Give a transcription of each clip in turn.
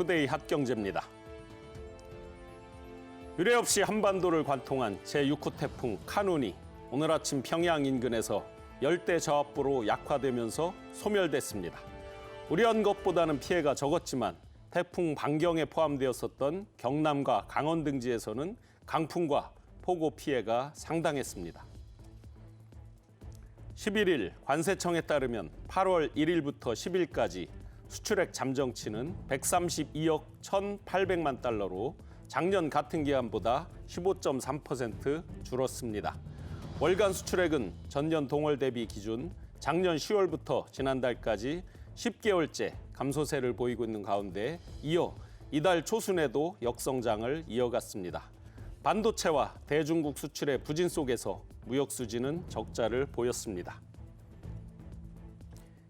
투데이 핫경제입니다. 유례 없이 한반도를 관통한 제6호 태풍 카눈이 오늘 아침 평양 인근에서 열대 저압부로 약화되면서 소멸됐습니다. 우려한 것보다는 피해가 적었지만 태풍 반경에 포함되었었던 경남과 강원 등지에서는 강풍과 폭우 피해가 상당했습니다. 11일 관세청에 따르면 8월 1일부터 10일까지 수출액 잠정치는 132억 1,800만 달러로 작년 같은 기간보다 15.3% 줄었습니다. 월간 수출액은 전년 동월 대비 기준 작년 10월부터 지난달까지 10개월째 감소세를 보이고 있는 가운데 이어 이달 초순에도 역성장을 이어갔습니다. 반도체와 대중국 수출의 부진 속에서 무역 수지는 적자를 보였습니다.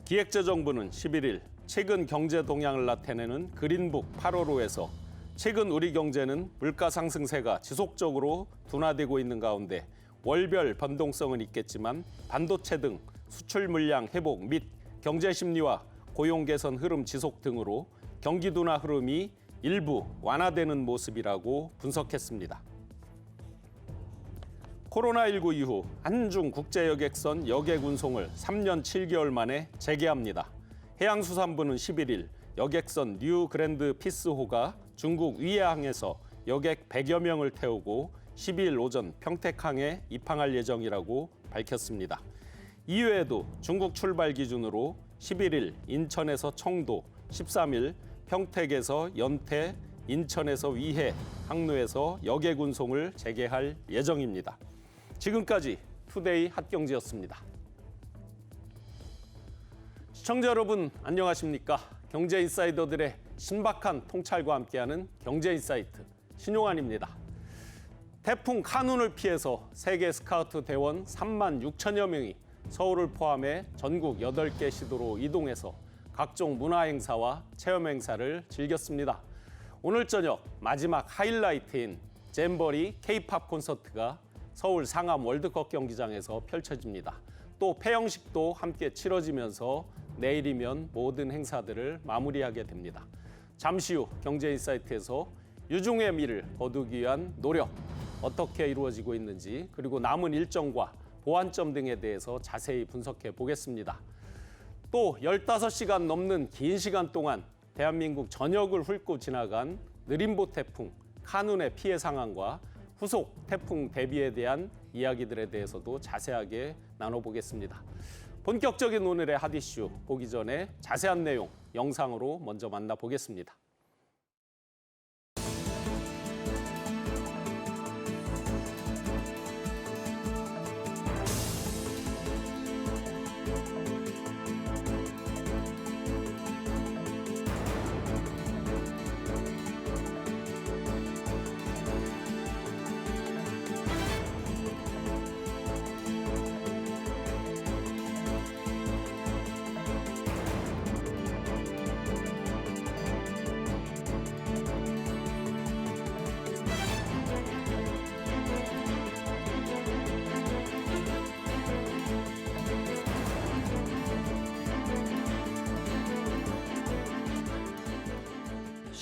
기획재정부는 11일 최근 경제 동향을 나타내는 그린북 8월호에서 최근 우리 경제는 물가 상승세가 지속적으로 둔화되고 있는 가운데 월별 변동성은 있겠지만 반도체 등 수출 물량 회복 및 경제 심리와 고용 개선 흐름 지속 등으로 경기 둔화 흐름이 일부 완화되는 모습이라고 분석했습니다. 코로나19 이후 한중 국제여객선 여객 운송을 3년 7개월 만에 재개합니다. 해양수산부는 11일 여객선 뉴 그랜드 피스호가 중국 위해항에서 여객 100여 명을 태우고 12일 오전 평택항에 입항할 예정이라고 밝혔습니다. 이외에도 중국 출발 기준으로 11일 인천에서 청도, 13일 평택에서 연태, 인천에서 위해 항로에서 여객 운송을 재개할 예정입니다. 지금까지 투데이 핫경제였습니다. 시청자 여러분 안녕하십니까? 경제인사이더들의 신박한 통찰과 함께하는 경제인사이트 신용환입니다. 태풍 카눈을 피해서 세계 스카우트 대원 3만 6천여 명이 서울을 포함해 전국 8개 시도로 이동해서 각종 문화행사와 체험행사를 즐겼습니다. 오늘 저녁 마지막 하이라이트인 잼버리 K-팝 콘서트가 서울 상암 월드컵 경기장에서 펼쳐집니다. 또 폐영식도 함께 치러지면서 내일이면 모든 행사들을 마무리하게 됩니다. 잠시 후 경제인사이트에서 유중의 미를 거두기 위한 노력 어떻게 이루어지고 있는지 그리고 남은 일정과 보완점 등에 대해서 자세히 분석해 보겠습니다. 또 15시간 넘는 긴 시간 동안 대한민국 전역을 훑고 지나간 느림보 태풍 카눈의 피해 상황과 후속 태풍 대비에 대한 이야기들에 대해서도 자세하게 나눠보겠습니다. 본격적인 오늘의 핫 이슈 보기 전에 자세한 내용 영상으로 먼저 만나보겠습니다.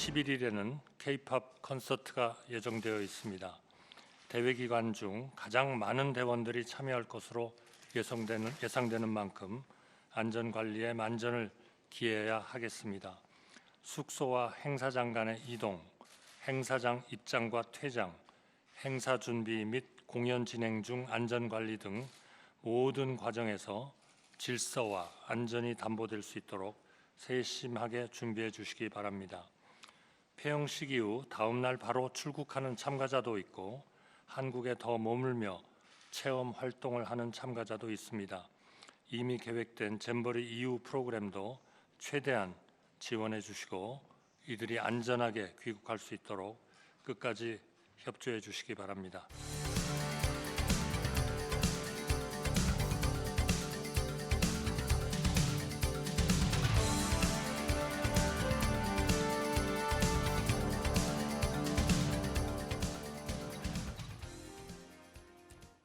(11일에는) K-팝 콘서트가 예정되어 있습니다. 대회 기간 중 가장 많은 대원들이 참여할 것으로 예상되는 만큼 안전관리에 만전을 기해야 하겠습니다. 숙소와 행사장 간의 이동, 행사장 입장과 퇴장, 행사 준비 및 공연 진행 중 안전관리 등 모든 과정에서 질서와 안전이 담보될 수 있도록 세심하게 준비해 주시기 바랍니다. 폐영식 이후 다음 날 바로 출국하는 참가자도 있고 한국에 더 머물며 체험 활동을 하는 참가자도 있습니다. 이미 계획된 잼버리 이후 프로그램도 최대한 지원해 주시고 이들이 안전하게 귀국할 수 있도록 끝까지 협조해 주시기 바랍니다.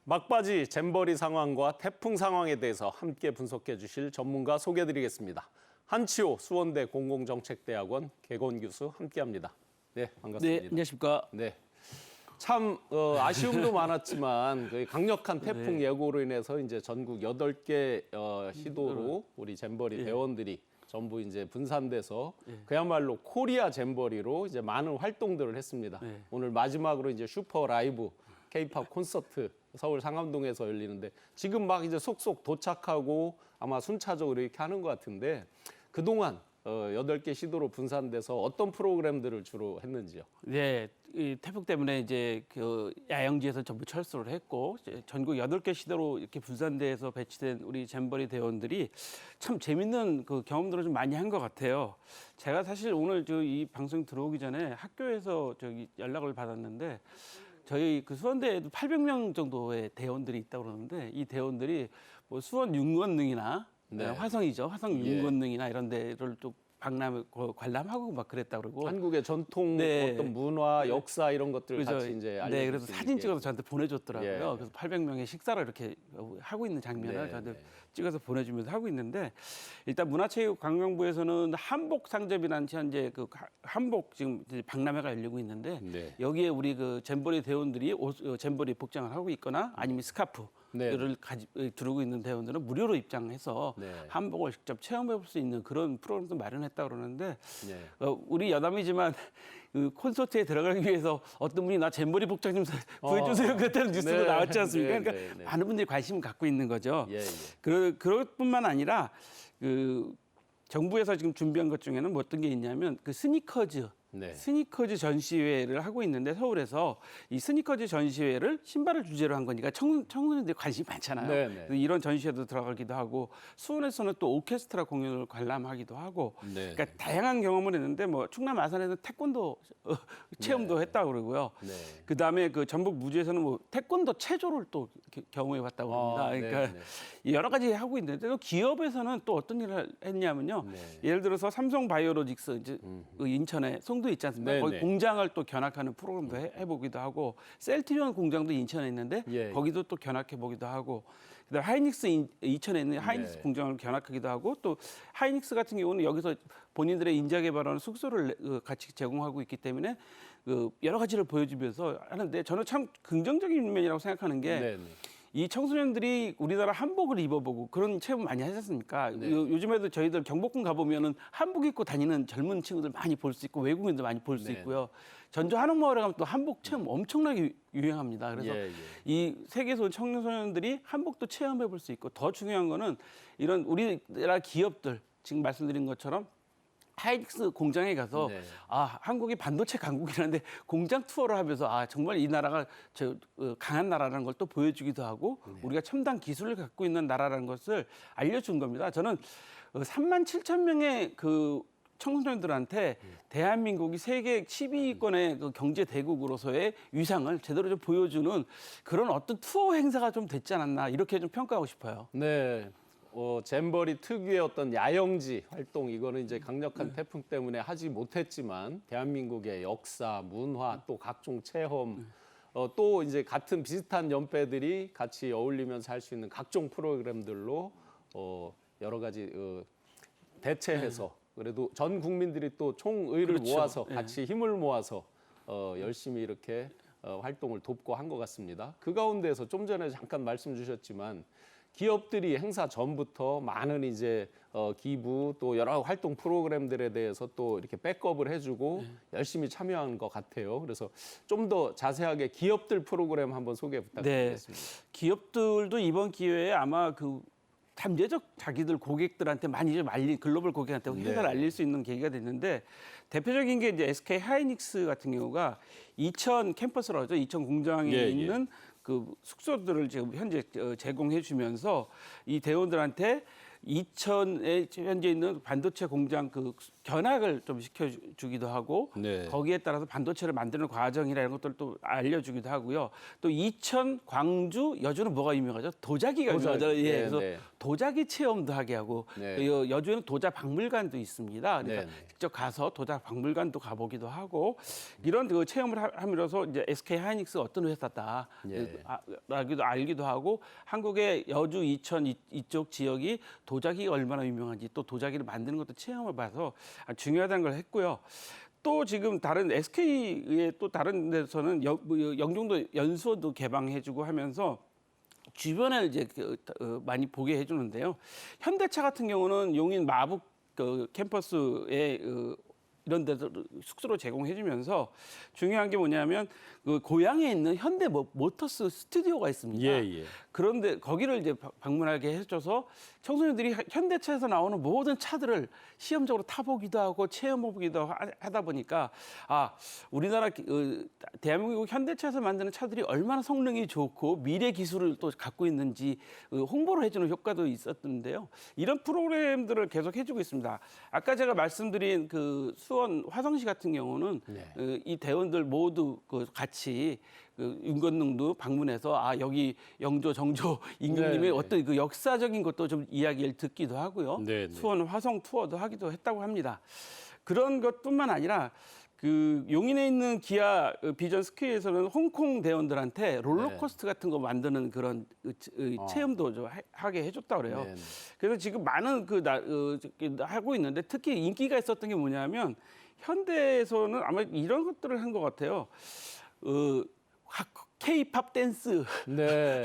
막바지 잼버리 상황과 태풍 상황에 대해서 함께 분석해 주실 전문가 소개해 드리겠습니다. 한치호 수원대 공공정책대학원 개건 교수 함께합니다. 네, 반갑습니다. 네, 안녕하십니까. 네. 참 아쉬움도 많았지만 그 강력한 태풍 예고로 인해서 이제 전국 8개 시도로 우리 잼버리 대원들이 전부 이제 분산돼서 그야말로 코리아 잼버리로 이제 많은 활동들을 했습니다. 오늘 마지막으로 이제 슈퍼 라이브 K-팝 콘서트 서울 상암동에서 열리는데 지금 막 이제 속속 도착하고 아마 순차적으로 이렇게 하는 것 같은데 그동안 8개 시도로 분산돼서 어떤 프로그램들을 주로 했는지요? 네, 이 태풍 때문에 이제 그 야영지에서 전부 철수를 했고 이제 전국 8개 시도로 이렇게 분산돼서 배치된 우리 잼버리 대원들이 참 재밌는 그 경험들을 좀 많이 한 것 같아요. 제가 사실 오늘 이 방송 들어오기 전에 학교에서 연락을 받았는데 저희 그 수원대에도 800명 정도의 대원들이 있다고 그러는데 이 대원들이 뭐 수원 윤건능이나 네. 화성이죠. 화성 윤건능이나 이런 데를 또 관람하고 막 그랬다 그러고. 한국의 전통 네. 어떤 문화, 역사 이런 것들 그래서 같이 이제 알려줄 네, 그래서 수 사진 있게. 찍어서 저한테 보내줬더라고요. 예. 그래서 800명의 식사를 이렇게 하고 있는 장면을 네, 저한테 네. 찍어서 보내주면서 하고 있는데 일단 문화체육관광부에서는 한복 상점이라는 현재 그 한복 지금 이제 박람회가 열리고 있는데 네. 여기에 우리 그 잼버리 대원들이 잼버리 복장을 하고 있거나 아니면 스카프 네. 를 두르고 있는 대원들은 무료로 입장해서 네. 한복을 직접 체험해 볼 수 있는 그런 프로그램도 마련했다 그러는데 네. 우리 여담이지만 그 콘서트에 들어가기 위해서 어떤 분이 나 잼버리 복장 좀 구해주세요. 그때는 뉴스도 네. 나왔지 않습니까? 네, 그러니까 네, 네. 많은 분들이 관심을 갖고 있는 거죠. 예, 예. 그것뿐만 아니라 그 정부에서 지금 준비한 것 중에는 뭐 어떤 게 있냐면 그 네. 스니커즈 전시회를 하고 있는데 서울에서 이 스니커즈 전시회를 신발을 주제로 한 거니까 청소년들이 관심이 많잖아요. 네, 네. 그래서 이런 전시회도 들어가기도 하고 수원에서는 또 오케스트라 공연을 관람하기도 하고 네. 그러니까 다양한 경험을 했는데 뭐 충남 아산에서 태권도 체험도 했다고 그러고요. 네. 그다음에 그 전북 무주에서는 뭐 태권도 체조를 또 경험해 봤다고 합니다. 네, 그러니까 네. 여러 가지 하고 있는데 또 기업에서는 또 어떤 일을 했냐면요. 네. 예를 들어서 삼성 바이오로직스 이제 그 인천에 송도 있지 않습니까? 네, 거기 네. 공장을 또 견학하는 프로그램도 해보기도 하고 셀트리온 공장도 인천에 있는데 예. 거기도 또 견학해 보기도 하고 그다음에 하이닉스 이천에 있는 하이닉스 네. 공장을 견학하기도 하고 또 하이닉스 같은 경우는 여기서 본인들의 인재 개발하는 숙소를 같이 제공하고 있기 때문에 그 여러 가지를 보여주면서 하는데 저는 참 긍정적인 면이라고 생각하는 게 네, 네. 이 청소년들이 우리나라 한복을 입어보고 그런 체험 많이 하셨습니까? 네. 요즘에도 저희들 경복궁 가보면은 한복 입고 다니는 젊은 친구들 많이 볼 수 있고 외국인들 많이 볼 수 네. 있고요. 전주 한옥마을에 가면 또 한복 체험 엄청나게 유행합니다. 그래서 예, 예. 이 세계에서 온 청소년들이 한복도 체험해 볼 수 있고 더 중요한 거는 이런 우리나라 기업들 지금 말씀드린 것처럼 하이닉스 공장에 가서 네. 한국이 반도체 강국이라는데 공장 투어를 하면서 정말 이 나라가 강한 나라라는 걸 또 보여주기도 하고 우리가 첨단 기술을 갖고 있는 나라라는 것을 알려준 겁니다. 저는 3만 7천 명의 그 청소년들한테 대한민국이 세계 12위권의 그 경제 대국으로서의 위상을 제대로 좀 보여주는 그런 어떤 투어 행사가 좀 됐지 않았나 이렇게 좀 평가하고 싶어요. 네. 잼버리 특유의 어떤 야영지 활동 이거는 이제 강력한 태풍 때문에 하지 못했지만 대한민국의 역사, 문화 또 각종 체험 또 이제 같은 비슷한 연배들이 같이 어울리면서 할 수 있는 각종 프로그램들로 여러 가지 대체해서 그래도 전 국민들이 또 총의를 그렇죠. 모아서 예. 같이 힘을 모아서 열심히 이렇게 활동을 돕고 한 것 같습니다. 그 가운데서 좀 전에 잠깐 말씀 주셨지만 기업들이 행사 전부터 많은 이제 기부 또 여러 활동 프로그램들에 대해서 또 이렇게 백업을 해주고 열심히 참여한 것 같아요. 그래서 좀 더 자세하게 기업들 프로그램 한번 소개 부탁드리겠습니다. 기업들도 이번 기회에 아마 그 잠재적 자기들 고객들한테 많이 좀 글로벌 고객한테 회사를 알릴 수 있는 계기가 됐는데 대표적인 게 이제 SK 하이닉스 같은 경우가 이천 캠퍼스라고 하죠. 이천 공장에 있는 그 숙소들을 지금 현재 제공해 주면서 이 대원들한테 이천에 현재 있는 반도체 공장 그 견학을 좀 시켜주기도 하고 네. 거기에 따라서 반도체를 만드는 과정이나 이런 것들을 또 알려주기도 하고요. 또 이천, 광주, 여주는 뭐가 유명하죠? 도자기가 유명하잖아요. 예, 네, 그래서 네. 도자기 체험도 하게 하고 네. 그 여주에는 도자 박물관도 있습니다. 그러니까 네, 네. 직접 가서 도자 박물관도 가보기도 하고 이런 그 체험을 함으로써 이제 SK 하이닉스가 어떤 회사다 예. 알기도 하고 한국의 여주, 이천 이쪽 지역이 도자기가 얼마나 유명한지 또 도자기를 만드는 것도 체험을 봐서 중요하다는 걸 했고요. 또 지금 다른 SK의 또 다른 데서는 영종도 연수원도 개방해주고 하면서 주변을 이제 많이 보게 해주는데요. 현대차 같은 경우는 용인 마북 캠퍼스에 이런 데서 숙소로 제공해주면서 중요한 게 뭐냐면 그 고향에 있는 현대 모터스 스튜디오가 있습니다. 예. 그런데 거기를 이제 방문하게 해줘서 청소년들이 현대차에서 나오는 모든 차들을 시험적으로 타보기도 하고 체험해보기도 하다 보니까 우리나라 대한민국 현대차에서 만드는 차들이 얼마나 성능이 좋고 미래 기술을 또 갖고 있는지 홍보를 해주는 효과도 있었는데요. 이런 프로그램들을 계속 해주고 있습니다. 아까 제가 말씀드린 그 수원 화성시 같은 경우는 네. 이 대원들 모두 같이 윤건능도 방문해서 여기 영조 정조 임금님의 네. 어떤 그 역사적인 것도 좀 이야기를 듣기도 하고요. 네. 수원 화성 투어도 하기도 했다고 합니다. 그런 것뿐만 아니라 그 용인에 있는 기아 비전 스퀘어에서는 홍콩 대원들한테 롤러코스터 같은 거 만드는 그런 체험도 좀 하게 해줬다 그래요. 네. 그래서 지금 많은 하고 있는데 특히 인기가 있었던 게 뭐냐면 현대에서는 아마 이런 것들을 한 것 같아요. K-팝 댄스를 네.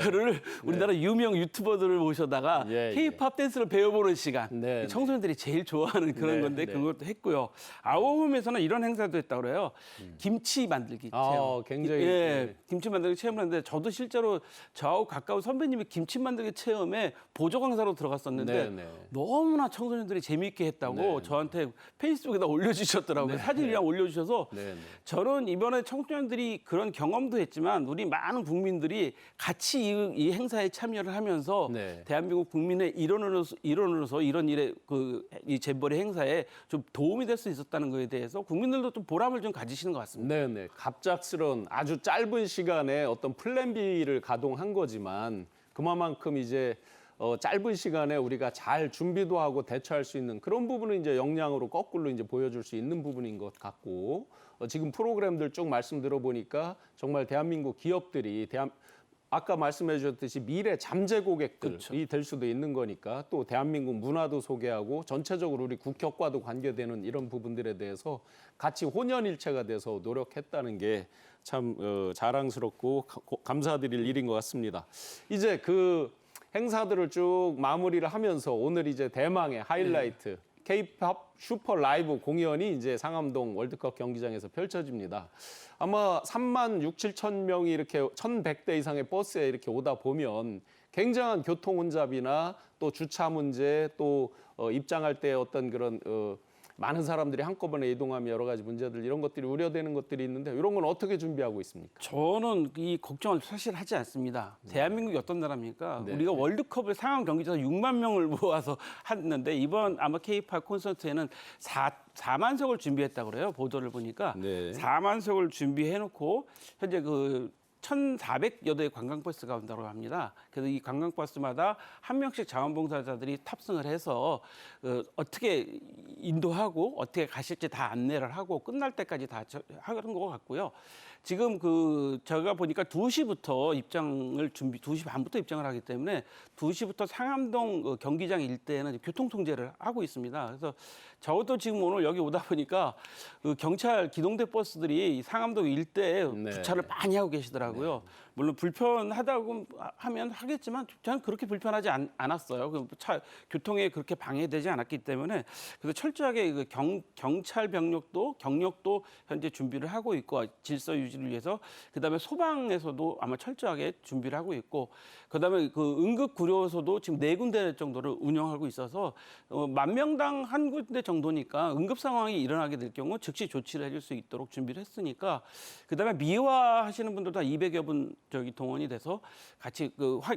우리나라 유명 유튜버들을 모셔다가 예, K-팝 댄스를 배워보는 시간. 네, 청소년들이 제일 좋아하는 그런 네, 건데 네. 그것도 했고요. 아워홈에서는 이런 행사도 했다고 그래요. 김치 만들기 체험. 굉장히 예, 김치 만들기 체험을 했는데 저도 실제로 저하고 가까운 선배님이 김치 만들기 체험에 보조 강사로 들어갔었는데 네. 너무나 청소년들이 재미있게 했다고 네. 저한테 페이스북에다 올려주셨더라고요. 사진이랑 올려주셔서 네. 저는 이번에 청소년들이 그런 경험도 했지만 우리 많은 국민들이 같이 이 행사에 참여를 하면서 네. 대한민국 국민의 일원으로서 이런 일에 이 잼버리 행사에 좀 도움이 될 수 있었다는 것에 대해서 국민들도 좀 보람을 좀 가지시는 것 같습니다. 네. 갑작스러운 아주 짧은 시간에 어떤 플랜 B를 가동한 거지만 그만큼 이제 짧은 시간에 우리가 잘 준비도 하고 대처할 수 있는 그런 부분은 이제 역량으로 거꾸로 이제 보여줄 수 있는 부분인 것 같고 지금 프로그램들 쭉 말씀 들어보니까 정말 대한민국 기업들이 아까 말씀해 주셨듯이 미래 잠재 고객들이 될 수도 있는 거니까 또 대한민국 문화도 소개하고 전체적으로 우리 국격과도 관계되는 이런 부분들에 대해서 같이 혼연일체가 돼서 노력했다는 게 참 자랑스럽고 감사드릴 일인 것 같습니다. 이제 그 행사들을 쭉 마무리를 하면서 오늘 이제 대망의 하이라이트 K-팝 슈퍼 라이브 공연이 이제 상암동 월드컵 경기장에서 펼쳐집니다. 아마 3만 6, 7천 명이 이렇게 1,100대 이상의 버스에 이렇게 오다 보면 굉장한 교통 혼잡이나 또 주차 문제 또 입장할 때 어떤 그런 많은 사람들이 한꺼번에 이동하며 여러 가지 문제들 이런 것들이 우려되는 것들이 있는데 이런 건 어떻게 준비하고 있습니까? 저는 이 걱정을 사실 하지 않습니다. 대한민국이 어떤 나라입니까? 네. 우리가 월드컵을 상암 경기장에서 6만 명을 모아서 했는데 이번 아마 K-팝 콘서트에는 4만석을 준비했다고 그래요. 보도를 보니까 네. 4만석을 준비해놓고 현재 1,400여 대의 관광버스가 온다고 합니다. 그래서 이 관광버스마다 한 명씩 자원봉사자들이 탑승을 해서 어떻게 인도하고 어떻게 가실지 다 안내를 하고 끝날 때까지 다 하는 것 같고요. 지금 제가 보니까 2시부터 2시 반부터 입장을 하기 때문에 2시부터 상암동 경기장 일대에는 교통 통제를 하고 있습니다. 그래서 저도 지금 오늘 여기 오다 보니까 경찰 기동대 버스들이 상암동 일대에 네. 주차를 많이 하고 계시더라고요. 물론 불편하다고 하면 하겠지만 저는 그렇게 불편하지 않았어요. 교통에 그렇게 방해되지 않았기 때문에 그래서 철저하게 경찰 경력도 현재 준비를 하고 있고 질서 유지를 위해서 그다음에 소방에서도 아마 철저하게 준비를 하고 있고 그다음에 응급구조소도 지금 4군데 정도를 운영하고 있어서 10,000명당 한 군데 정도니까 응급 상황이 일어나게 될 경우 즉시 조치를 해줄 수 있도록 준비를 했으니까 그다음에 미화하시는 분들도 한 200여 분 저기 동원이 돼서 같이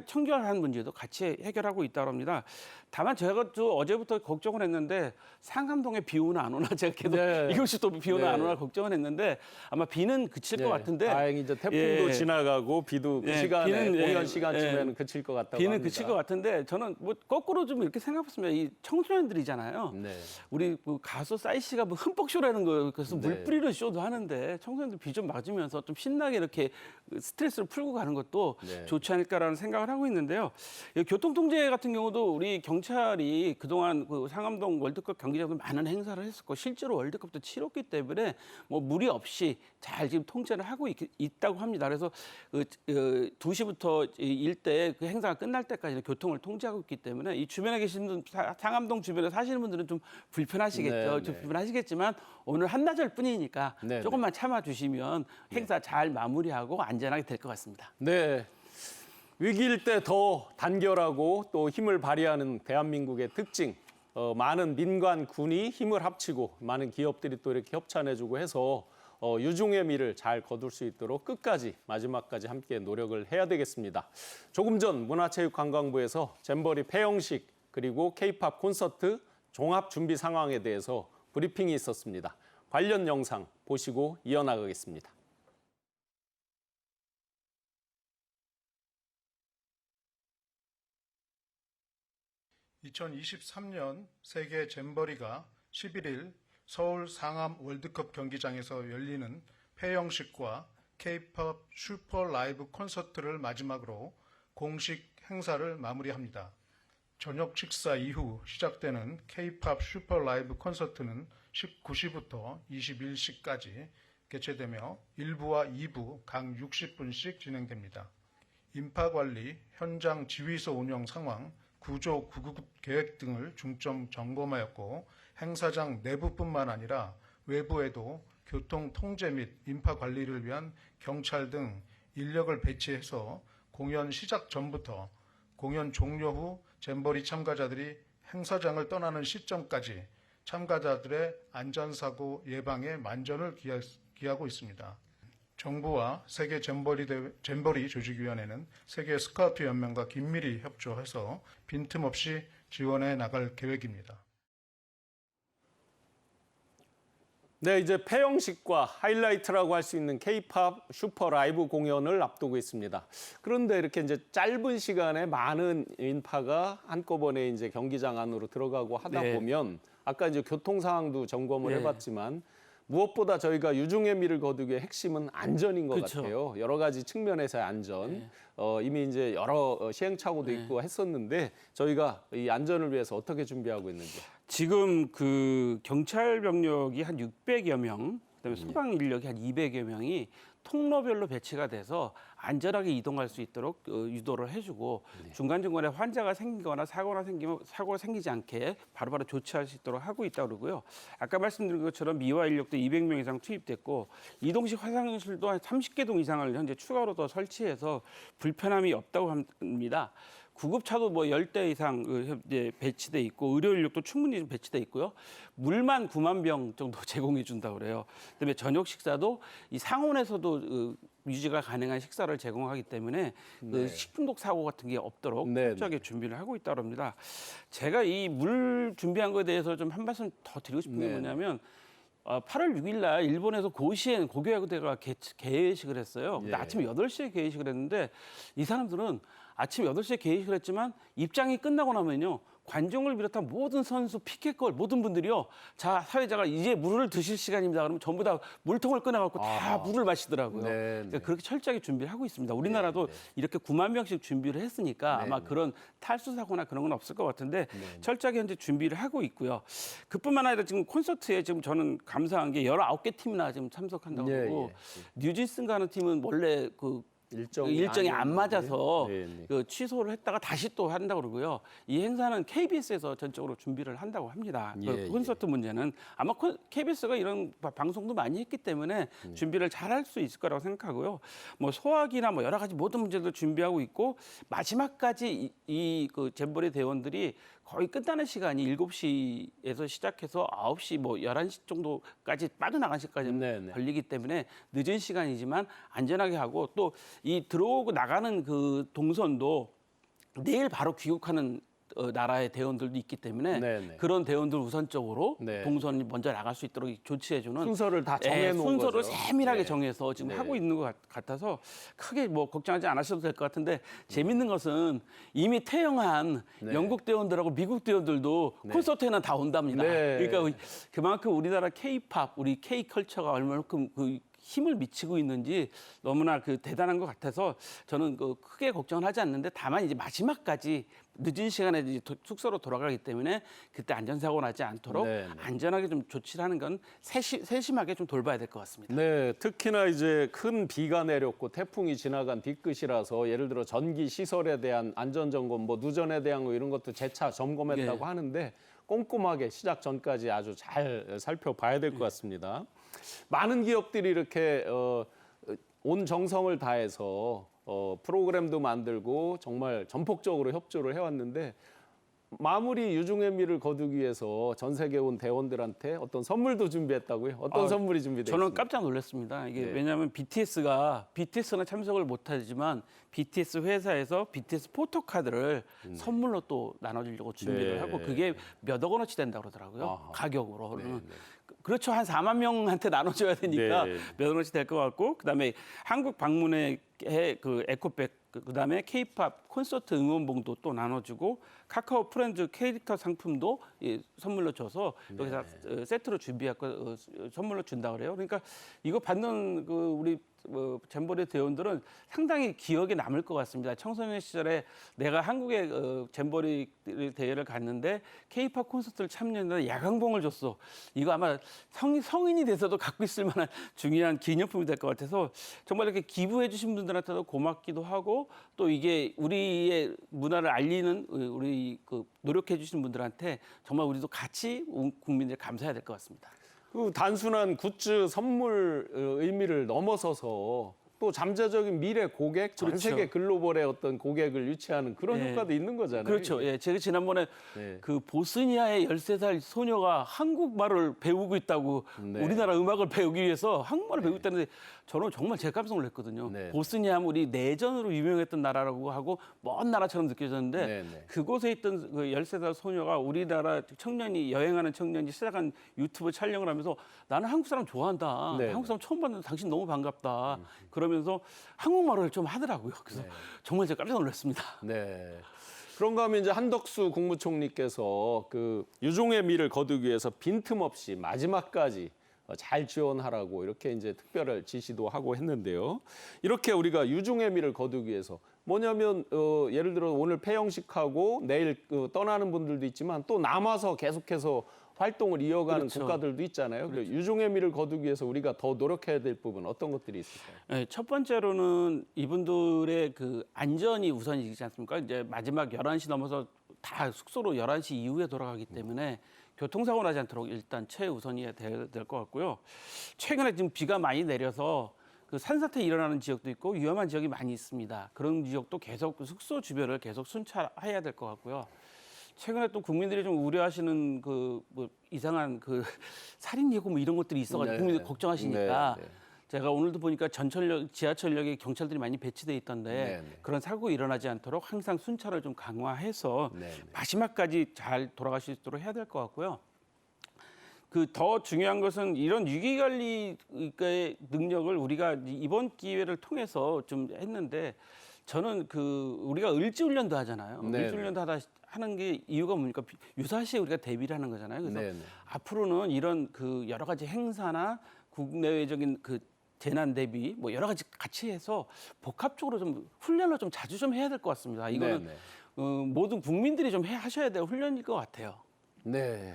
청결한 문제도 같이 해결하고 있다고 합니다. 다만 제가 또 어제부터 걱정을 했는데 상암동에 비 오나 안 오나 제가 계속 네. 이것이 또 비 오나 네. 안 오나 걱정을 했는데 아마 비는 그칠 것 같은데 다행히 이제 태풍도 예. 지나가고 비도 그 예, 시간에 비는, 예, 공연 시간쯤에는 예. 그칠 것 같다고 비는 합니다. 그칠 것 같은데 저는 뭐 거꾸로 좀 이렇게 생각해보면 이 청소년들이잖아요. 네. 우리 그 가수 싸이 씨가 뭐 흠뻑 쇼라는 거예요. 그래서 네. 물 뿌리는 쇼도 하는데 청소년들 비 좀 맞으면서 좀 신나게 이렇게 스트레스를 풀고 가는 것도 네. 좋지 않을까라는 생각을 하고 있는데요. 이 교통통제 같은 경우도 우리 경찰이 그동안 그 상암동 월드컵 경기장에서 많은 행사를 했었고 실제로 월드컵도 치렀기 때문에 뭐 무리 없이 잘 지금 통제를 하고 있다고 합니다. 그래서 2시부터 일대 그 행사가 끝날 때까지 교통을 통제하고 있기 때문에 이 주변에 계신 분, 상암동 주변에 사시는 분들은 좀 불편하시겠죠. 네, 좀 네. 불편하시겠지만 오늘 한나절 뿐이니까 네, 조금만 참아주시면 행사 잘 마무리하고 안전하게 될 것 같습니다. 네. 위기일 때 더 단결하고 또 힘을 발휘하는 대한민국의 특징. 많은 민관, 군이 힘을 합치고 많은 기업들이 또 이렇게 협찬해주고 해서 유중의 미를 잘 거둘 수 있도록 끝까지 마지막까지 함께 노력을 해야 되겠습니다. 조금 전 문화체육관광부에서 잼버리 폐영식 그리고 K-팝 콘서트 종합 준비 상황에 대해서 브리핑이 있었습니다. 관련 영상 보시고 이어나가겠습니다. (2023년) 세계 잼버리가 11일 서울 상암 월드컵 경기장에서 열리는 폐영식과 K-팝 슈퍼 라이브 콘서트를 마지막으로 공식 행사를 마무리합니다. 저녁 식사 이후 시작되는 K-팝 슈퍼 라이브 콘서트는 19시부터 21시까지 개최되며 1부와 2부 각 60분씩 진행됩니다. 인파관리, 현장 지휘소 운영 상황, 구조 구급 계획 등을 중점 점검하였고 행사장 내부뿐만 아니라 외부에도 교통 통제 및 인파 관리를 위한 경찰 등 인력을 배치해서 공연 시작 전부터 공연 종료 후 잼버리 참가자들이 행사장을 떠나는 시점까지 참가자들의 안전사고 예방에 만전을 기하고 있습니다. 정부와 세계 잼버리 조직위원회는 세계 스카우트 연맹과 긴밀히 협조해서 빈틈없이 지원해 나갈 계획입니다. 네, 이제 폐영식과 하이라이트라고 할 수 있는 K-팝 슈퍼 라이브 공연을 앞두고 있습니다. 그런데 이렇게 이제 짧은 시간에 많은 인파가 한꺼번에 이제 경기장 안으로 들어가고 하다 네. 보면 아까 이제 교통 상황도 점검을 네. 해봤지만 무엇보다 저희가 유중의 미를 거두기의 핵심은 안전인 것 그렇죠. 같아요. 여러 가지 측면에서의 안전. 네. 이미 이제 여러 시행착오도 있고 했었는데 저희가 이 안전을 위해서 어떻게 준비하고 있는지. 지금 그 경찰 병력이 한 600여 명, 그다음에 소방 인력이 한 200여 명이 통로별로 배치가 돼서 안전하게 이동할 수 있도록 유도를 해주고 중간중간에 환자가 생기거나 사고가 생기지 않게 바로바로 조치할 수 있도록 하고 있다고 그러고요. 아까 말씀드린 것처럼 미화 인력도 200명 이상 투입됐고 이동식 화상실도 한 30개 동 이상을 현재 추가로 더 설치해서 불편함이 없다고 합니다. 구급차도 뭐 10대 이상 이제 배치돼 있고 의료 인력도 충분히 배치돼 있고요. 물만 9만 병 정도 제공해 준다고 그래요. 그다음에 저녁 식사도 이 상온에서도 유지가 가능한 식사를 제공하기 때문에 그 식중독 사고 같은 게 없도록 네, 철저하게 준비를 하고 있다고 합니다. 제가 이 물 준비한 거에 대해서 좀 한 말씀 더 드리고 싶은 게 네. 뭐냐면 8월 6일 날 일본에서 고시엔 고교야구대가 개회식을 했어요. 근데 예. 아침 8시에 개회식을 했는데 이 사람들은 아침 8시에 개회식을 했지만 입장이 끝나고 나면요. 관중을 비롯한 모든 선수, 피켓걸 모든 분들이요. 자, 사회자가 이제 물을 드실 시간입니다. 그러면 전부 다 물통을 꺼내갖고 다 물을 마시더라고요. 네, 그러니까 네. 그렇게 철저하게 준비를 하고 있습니다. 우리나라도 이렇게 9만 명씩 준비를 했으니까 아마 네. 그런 탈수 사고나 그런 건 없을 것 같은데 철저하게 현재 준비를 하고 있고요. 그뿐만 아니라 지금 콘서트에 지금 저는 감사한 게 19개 팀이나 지금 참석한다고 예, 그러고 예. 뉴진스가 하는 팀은 원래 그 일정이 안 맞아서 네, 네. 그 취소를 했다가 다시 또 한다고 그러고요. 이 행사는 KBS에서 전적으로 준비를 한다고 합니다. 예, 그 콘서트 문제는 아마 KBS가 이런 방송도 많이 했기 때문에 준비를 잘 할 수 있을 거라고 생각하고요. 뭐 소화기나 뭐 여러 가지 모든 문제도 준비하고 있고 마지막까지 이 그 잼버리 대원들이 거의 끝나는 시간이 7시에서 시작해서 9시 뭐 11시 정도까지 빠져나간 시까지 네네. 걸리기 때문에 늦은 시간이지만 안전하게 하고 또 이 들어오고 나가는 그 동선도 내일 바로 귀국하는 나라의 대원들도 있기 때문에 네네. 그런 대원들 우선적으로 네. 동선이 먼저 나갈 수 있도록 조치해주는 순서를 다 정해놓은 순서를 거죠. 세밀하게 네. 정해서 지금 네. 하고 있는 것 같아서 크게 뭐 걱정하지 않으셔도 될 것 같은데 재밌는 것은 이미 퇴영한 네. 영국 대원들하고 미국 대원들도 콘서트에는 다 온답니다. 네. 그러니까 그만큼 우리나라 K-팝, 우리 K-컬처가 얼마만큼 그 힘을 미치고 있는지 너무나 그 대단한 것 같아서 저는 그 크게 걱정을 하지 않는데 다만 이제 마지막까지 늦은 시간에 이제 숙소로 돌아가기 때문에 그때 안전사고 나지 않도록 네, 네. 안전하게 좀 조치를 하는 건 세심하게 좀 돌봐야 될 것 같습니다. 네, 특히나 이제 큰 비가 내렸고 태풍이 지나간 뒤끝이라서 예를 들어 전기 시설에 대한 안전 점검, 뭐 누전에 대한 거 이런 것도 재차 점검했다고 네. 하는데 꼼꼼하게 시작 전까지 아주 잘 살펴봐야 될 것 같습니다. 많은 기업들이 이렇게 온 정성을 다해서 프로그램도 만들고 정말 전폭적으로 협조를 해왔는데 마무리 유종의미를 거두기 위해서 전 세계 온 대원들한테 어떤 선물도 준비했다고요? 어떤 선물이 준비되어 저는 있습니까? 깜짝 놀랐습니다. 이게 네. 왜냐하면 BTS는 참석을 못하지만 BTS 회사에서 BTS 포토카드를 선물로 또 나눠주려고 준비를 네. 하고 그게 몇억 원어치 된다고 그러더라고요. 아하. 가격으로는. 네, 네. 그렇죠. 한 4만 명한테 나눠줘야 되니까 네. 몇억 원어치 될 것 같고 그다음에 한국 방문의 그 에코백 그다음에 K-팝 콘서트 응원봉도 또 나눠주고 카카오 프렌즈 캐릭터 상품도 선물로 줘서 여기서 세트로 준비하고 선물로 준다 그래요. 그러니까 이거 받는 그 우리 잼버리 대원들은 상당히 기억에 남을 것 같습니다. 청소년 시절에 내가 한국에 잼버리 대회를 갔는데 K-팝 콘서트를 참여했는데 야광봉을 줬어. 이거 아마 성인이 돼서도 갖고 있을 만한 중요한 기념품이 될 것 같아서 정말 이렇게 기부해 주신 분들한테도 고맙기도 하고 또 이게 우리의 문화를 알리는 우리 그 노력해 주신 분들한테 정말 우리도 같이 국민들이 감사해야 될 것 같습니다. 그 단순한 굿즈 선물 의미를 넘어서서 또 잠재적인 미래 고객, 전 그렇죠. 세계 글로벌의 어떤 고객을 유치하는 그런 네. 효과도 있는 거잖아요. 그렇죠. 예, 제가 지난번에 네. 그 보스니아의 13살 소녀가 한국말을 배우고 있다고 네. 우리나라 음악을 배우기 위해서 한국말을 배우고 있다는데 저는 정말 제가 깜짝 놀랐거든요. 네. 보스니아 하면 우리 내전으로 유명했던 나라라고 하고 먼 나라처럼 느껴졌는데 네, 네. 그곳에 있던 그 13살 소녀가 우리나라 청년이 여행하는 청년이 시작한 유튜브 촬영을 하면서 나는 한국 사람 좋아한다. 네, 한국 사람 처음 봤는데 당신 너무 반갑다. 그러면서 한국말을 좀 하더라고요. 그래서 정말 제가 깜짝 놀랐습니다. 네. 그런가 하면 이제 한덕수 국무총리께서 그 유종의 미를 거두기 위해서 빈틈없이 마지막까지 잘 지원하라고 이렇게 이제 특별한 지시도 하고 했는데요. 이렇게 우리가 유종의 미를 거두기 위해서 뭐냐면 예를 들어 오늘 폐영식하고 내일 떠나는 분들도 있지만 또 남아서 계속해서 활동을 이어가는 그렇죠. 국가들도 있잖아요. 그렇죠. 유종의 미를 거두기 위해서 우리가 더 노력해야 될 부분 어떤 것들이 있을까요? 네, 첫 번째로는 이분들의 그 안전이 우선이지 않습니까? 이제 마지막 11시 넘어서 다 숙소로 11시 이후에 돌아가기 때문에 교통사고 나지 않도록 일단 최우선이 돼야 될 것 같고요. 최근에 지금 비가 많이 내려서 그 산사태 일어나는 지역도 있고 위험한 지역이 많이 있습니다. 그런 지역도 계속 숙소 주변을 계속 순찰해야 될 것 같고요. 최근에 또 국민들이 좀 우려하시는 그 뭐 이상한 그 살인 예고 뭐 이런 것들이 있어가지고 네. 국민들이 걱정하시니까 네, 네. 제가 오늘도 보니까 전철역, 지하철역에 경찰들이 많이 배치돼 있던데 네, 네. 그런 사고 일어나지 않도록 항상 순찰을 좀 강화해서 네, 네. 마지막까지 잘 돌아갈 수 있도록 해야 될 것 같고요. 그 더 중요한 것은 이런 위기 관리의 능력을 우리가 이번 기회를 통해서 좀 했는데 저는 그 우리가 을지훈련도 하잖아요. 네, 을지훈련도 하는 게 이유가 뭡니까? 유사시에 우리가 대비를 하는 거잖아요. 그래서 네, 네. 앞으로는 이런 그 여러 가지 행사나 국내외적인 그 재난 대비 뭐 여러 가지 같이 해서 복합적으로 좀 훈련을 좀 자주 좀 해야 될 것 같습니다. 이거는 네, 네. 모든 국민들이 좀 하셔야 될 훈련일 것 같아요. 네.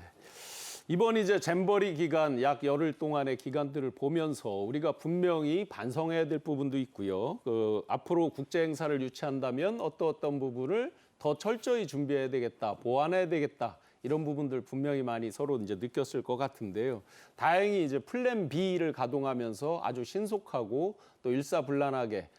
이번 이제 잼버리 기간 약 열흘 동안의 기간들을 보면서 우리가 분명히 반성해야 될 부분도 있고요. 그 앞으로 국제 행사를 유치한다면 어떤 부분을 더 철저히 준비해야 되겠다, 보완해야 되겠다. 이런 부분들 분명히 많이 서로 이제 느꼈을 것 같은데요. 다행히 이제 플랜 B를 가동하면서 아주 신속하고 또 일사불란하게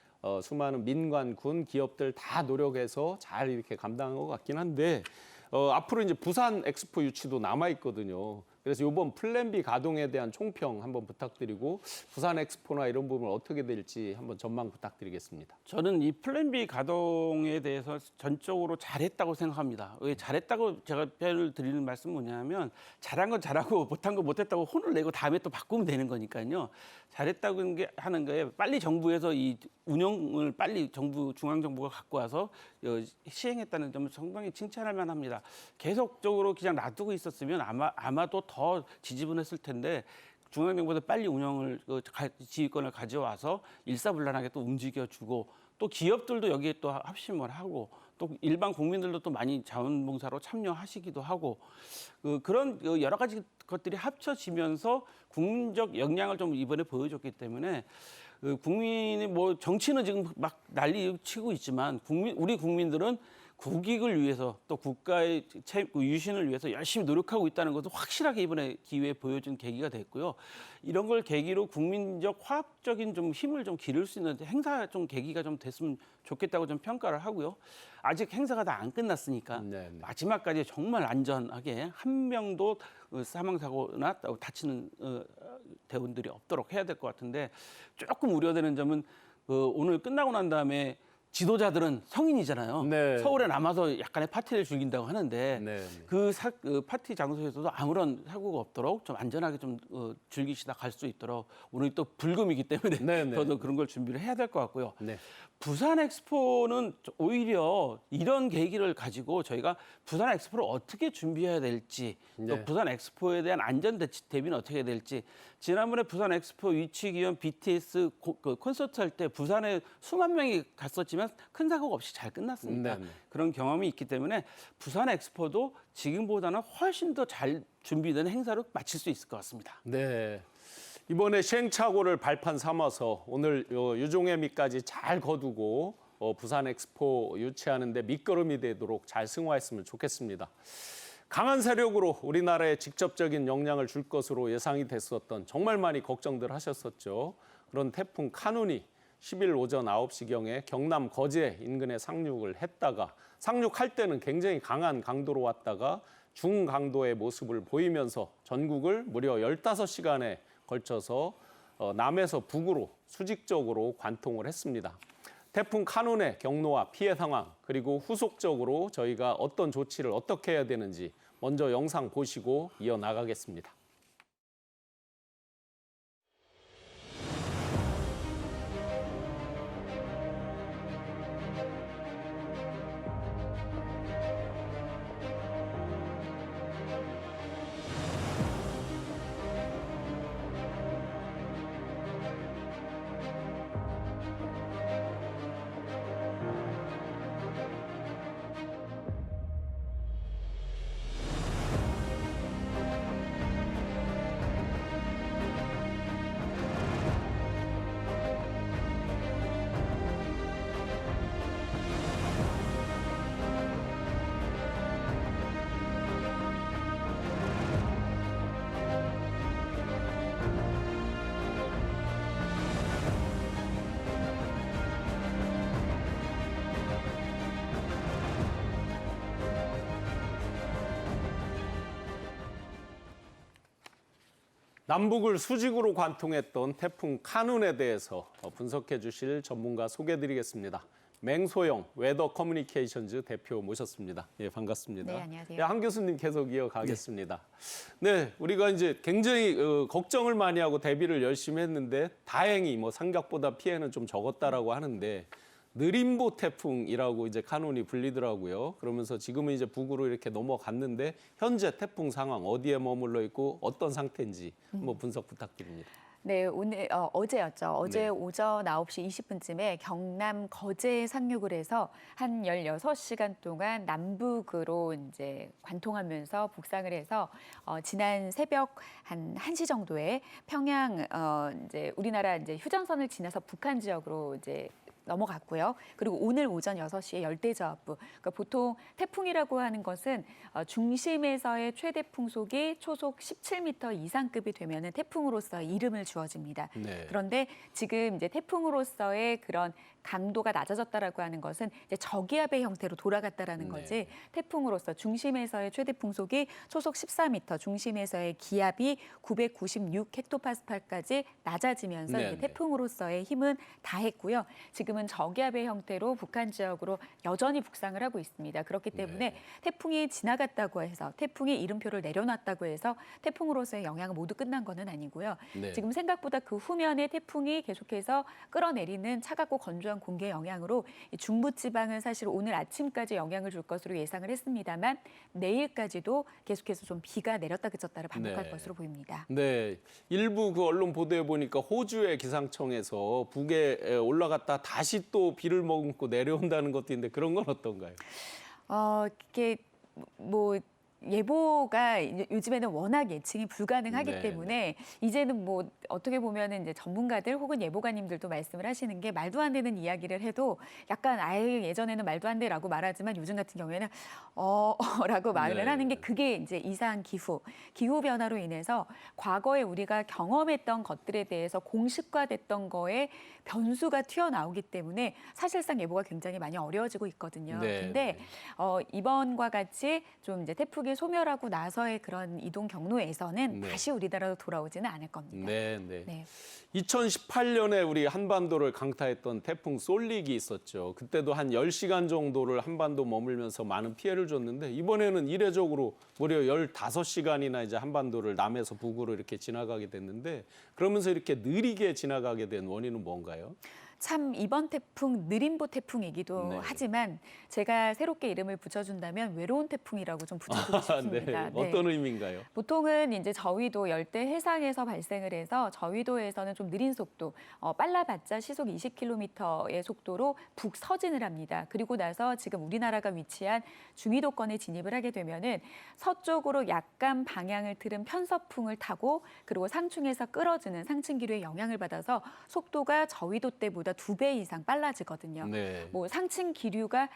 수많은 민관, 군, 기업들 다 노력해서 잘 이렇게 감당한 것 같긴 한데 앞으로 이제 부산 엑스포 유치도 남아 있거든요. 그래서 이번 플랜 B 가동에 대한 총평 한번 부탁드리고 부산 엑스포나 이런 부분 어떻게 될지 한번 전망 부탁드리겠습니다. 저는 이 플랜 B 가동에 대해서 전적으로 잘했다고 생각합니다. 왜 잘했다고 제가 표현을 드리는 말씀은 뭐냐면 잘한 건 잘하고 못한 건 못했다고 혼을 내고 다음에 또 바꾸면 되는 거니까요. 잘했다고 하는 거에 빨리 정부에서 이 운영을 빨리 중앙 정부가 갖고 와서 시행했다는 점은 상당히 칭찬할 만합니다. 계속적으로 그냥 놔두고 있었으면 아마도 더 지지분했을 텐데 중앙 정부에서 빨리 운영을 지휘권을 가져와서 일사불란하게 또 움직여주고 또 기업들도 여기에 또 합심을 하고 또 일반 국민들도 또 많이 자원봉사로 참여하시기도 하고 그런 여러 가지 것들이 합쳐지면서 국민적 역량을 좀 이번에 보여줬기 때문에 국민이 뭐 정치는 지금 막 난리 치고 있지만 우리 국민들은 국익을 위해서 또 국가의 유신을 위해서 열심히 노력하고 있다는 것을 확실하게 이번에 기회에 보여준 계기가 됐고요. 이런 걸 계기로 국민적 화합적인 좀 힘을 좀 기를 수 있는 행사 좀 계기가 좀 됐으면 좋겠다고 좀 평가를 하고요. 아직 행사가 다 안 끝났으니까 네네. 마지막까지 정말 안전하게 한 명도 사망 사고나 다치는 대원들이 없도록 해야 될 것 같은데 조금 우려되는 점은 오늘 끝나고 난 다음에 지도자들은 성인이잖아요. 네. 서울에 남아서 약간의 파티를 즐긴다고 하는데 네. 그 파티 장소에서도 아무런 사고가 없도록 좀 안전하게 좀 즐기시다 갈 수 있도록 오늘 또 불금이기 때문에 네, 네. 더더 그런 걸 준비를 해야 될 것 같고요. 네. 부산 엑스포는 오히려 이런 계기를 가지고 저희가 부산 엑스포를 어떻게 준비해야 될지 또 네. 부산 엑스포에 대한 안전 대비는 어떻게 해야 될지 지난번에 부산 엑스포 위치기원 BTS 콘서트 할 때 부산에 수만 명이 갔었지만 큰 사고가 없이 잘 끝났습니다. 네, 네. 그런 경험이 있기 때문에 부산 엑스포도 지금보다는 훨씬 더 잘 준비된 행사로 마칠 수 있을 것 같습니다. 네. 이번에 시행착오를 발판 삼아서 오늘 유종의 미까지 잘 거두고 부산 엑스포 유치하는데 밑거름이 되도록 잘 승화했으면 좋겠습니다. 강한 세력으로 우리나라에 직접적인 영향을 줄 것으로 예상이 됐었던 정말 많이 걱정들 하셨었죠. 그런 태풍 카눈이 10일 오전 9시경에 경남 거제 인근에 상륙을 했다가 상륙할 때는 굉장히 강한 강도로 왔다가 중강도의 모습을 보이면서 전국을 무려 15시간에 걸쳐서 남에서 북으로 수직적으로 관통을 했습니다. 태풍 카눈의 경로와 피해 상황 그리고 후속적으로 저희가 어떤 조치를 어떻게 해야 되는지 먼저 영상 보시고 이어나가겠습니다. 남북을 수직으로 관통했던 태풍 카눈에 대해서 분석해 주실 전문가 소개해-드리겠습니다. 맹소영 웨더 커뮤니케이션즈 대표 모셨습니다. 예, 반갑습니다. 네, 안녕하세요. 예, 한 교수님 계속 이어가겠습니다. 네, 우리가 이제 굉장히 걱정을 많이 하고 대비를 열심히 했는데 다행히 뭐 생각보다 피해는 좀 적었다라고 하는데 느림보 태풍이라고 이제 카눈이 불리더라고요. 그러면서 지금은 이제 북으로 이렇게 넘어갔는데 현재 태풍 상황 어디에 머물러 있고 어떤 상태인지 한번 분석 부탁드립니다. 네, 어제였죠. 어제 네. 오전 9시 20분쯤에 경남 거제에 상륙을 해서 한 16시간 동안 남북으로 이제 관통하면서 북상을 해서 지난 새벽 한 1시 정도에 평양 이제 우리나라 이제 휴전선을 지나서 북한 지역으로 이제 넘어갔고요. 그리고 오늘 오전 6시에 열대저압부. 그러니까 보통 태풍이라고 하는 것은 중심에서의 최대 풍속이 초속 17m 이상급이 되면은 태풍으로서 이름을 주어집니다. 네. 그런데 지금 이제 태풍으로서의 그런 강도가 낮아졌다라고 하는 것은 이제 저기압의 형태로 돌아갔다라는 네. 거지. 태풍으로서 중심에서의 최대 풍속이 초속 14m, 중심에서의 기압이 996 헥토파스칼까지 낮아지면서 네, 이제 네. 태풍으로서의 힘은 다했고요. 지금은 저기압의 형태로 북한 지역으로 여전히 북상을 하고 있습니다. 그렇기 때문에 네. 태풍이 지나갔다고 해서 태풍이 이름표를 내려놨다고 해서 태풍으로서의 영향은 모두 끝난 거는 아니고요. 네. 지금 생각보다 그 후면에 태풍이 계속해서 끌어내리는 차갑고 건조한 공기의 영향으로 이 중부지방은 사실 오늘 아침까지 영향을 줄 것으로 예상을 했습니다만 내일까지도 계속해서 좀 비가 내렸다 그쳤다를 반복할 네. 것으로 보입니다. 네, 일부 그 언론 보도에 보니까 호주의 기상청에서 북에 올라갔다 다시 또 비를 머금고 내려온다는 것도 있는데 그런 건 어떤가요? 이게 뭐 예보가 요즘에는 워낙 예측이 불가능하기 네, 때문에 이제는 뭐 어떻게 보면은 이제 전문가들 혹은 예보가님들도 말씀을 하시는 게 말도 안 되는 이야기를 해도 약간 아예 예전에는 말도 안 돼라고 말하지만 요즘 같은 경우에는 라고 말을 네. 하는 게 그게 이제 이상 기후 변화로 인해서 과거에 우리가 경험했던 것들에 대해서 공식화됐던 거에 변수가 튀어나오기 때문에 사실상 예보가 굉장히 많이 어려워지고 있거든요. 네, 근데 이번과 같이 좀 이제 태풍이 소멸하고 나서의 그런 이동 경로에서는 네. 다시 우리나라로 돌아오지는 않을 겁니다. 네, 네. 네. 2018년에 우리 한반도를 강타했던 태풍 쏠릭이 있었죠. 그때도 한 10시간 정도를 한반도 머물면서 많은 피해를 줬는데 이번에는 이례적으로 무려 15시간이나 이제 한반도를 남에서 북으로 이렇게 지나가게 됐는데 그러면서 이렇게 느리게 지나가게 된 원인은 뭔가요? 참 이번 태풍 느림보 태풍이기도 네. 하지만 제가 새롭게 이름을 붙여준다면 외로운 태풍이라고 좀 붙여주고 싶습니다. 네. 어떤 의미인가요? 보통은 이제 저위도 열대 해상에서 발생을 해서 저위도에서는 좀 느린 속도, 빨라봤자 시속 20km의 속도로 북서진을 합니다. 그리고 나서 지금 우리나라가 위치한 중위도권에 진입을 하게 되면은 서쪽으로 약간 방향을 틀은 편서풍을 타고 그리고 상충에서 끌어주는 상층 기류의 영향을 받아서 속도가 저위도 때보다 2배 이상 빨라지거든요. 네. 뭐 상층 기류가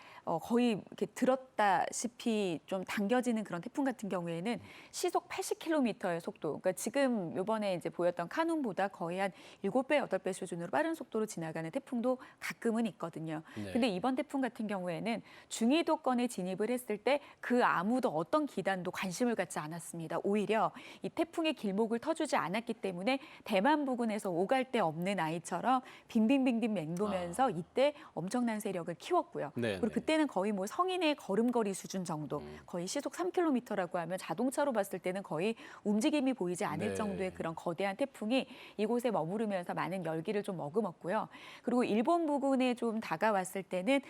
거의 이렇게 들었다시피 좀 당겨지는 그런 태풍 같은 경우에는 시속 80km의 속도, 그러니까 지금 이번에 이제 보였던 카눈보다 거의 한 7배, 8배 수준으로 빠른 속도로 지나가는 태풍도 가끔은 있거든요. 네. 근데 이번 태풍 같은 경우에는 중위도권에 진입을 했을 때 그 아무도 어떤 기단도 관심을 갖지 않았습니다. 오히려 이 태풍의 길목을 터주지 않았기 때문에 대만 부근에서 오갈 데 없는 아이처럼 빙빙빙빙 맹도면서 이때 엄청난 세력을 키웠고요. 네, 그리고 네. 그때는 거의 뭐 성인의 걸음걸이 수준 정도, 거의 시속 3km라고 하면 자동차로 봤을 때는 거의 움직임이 보이지 않을 네. 정도의 그런 거대한 태풍이 이곳에 머무르면서 많은 열기를 좀 머금었고요. 그리고 일본 부근에 좀 다가왔을 때는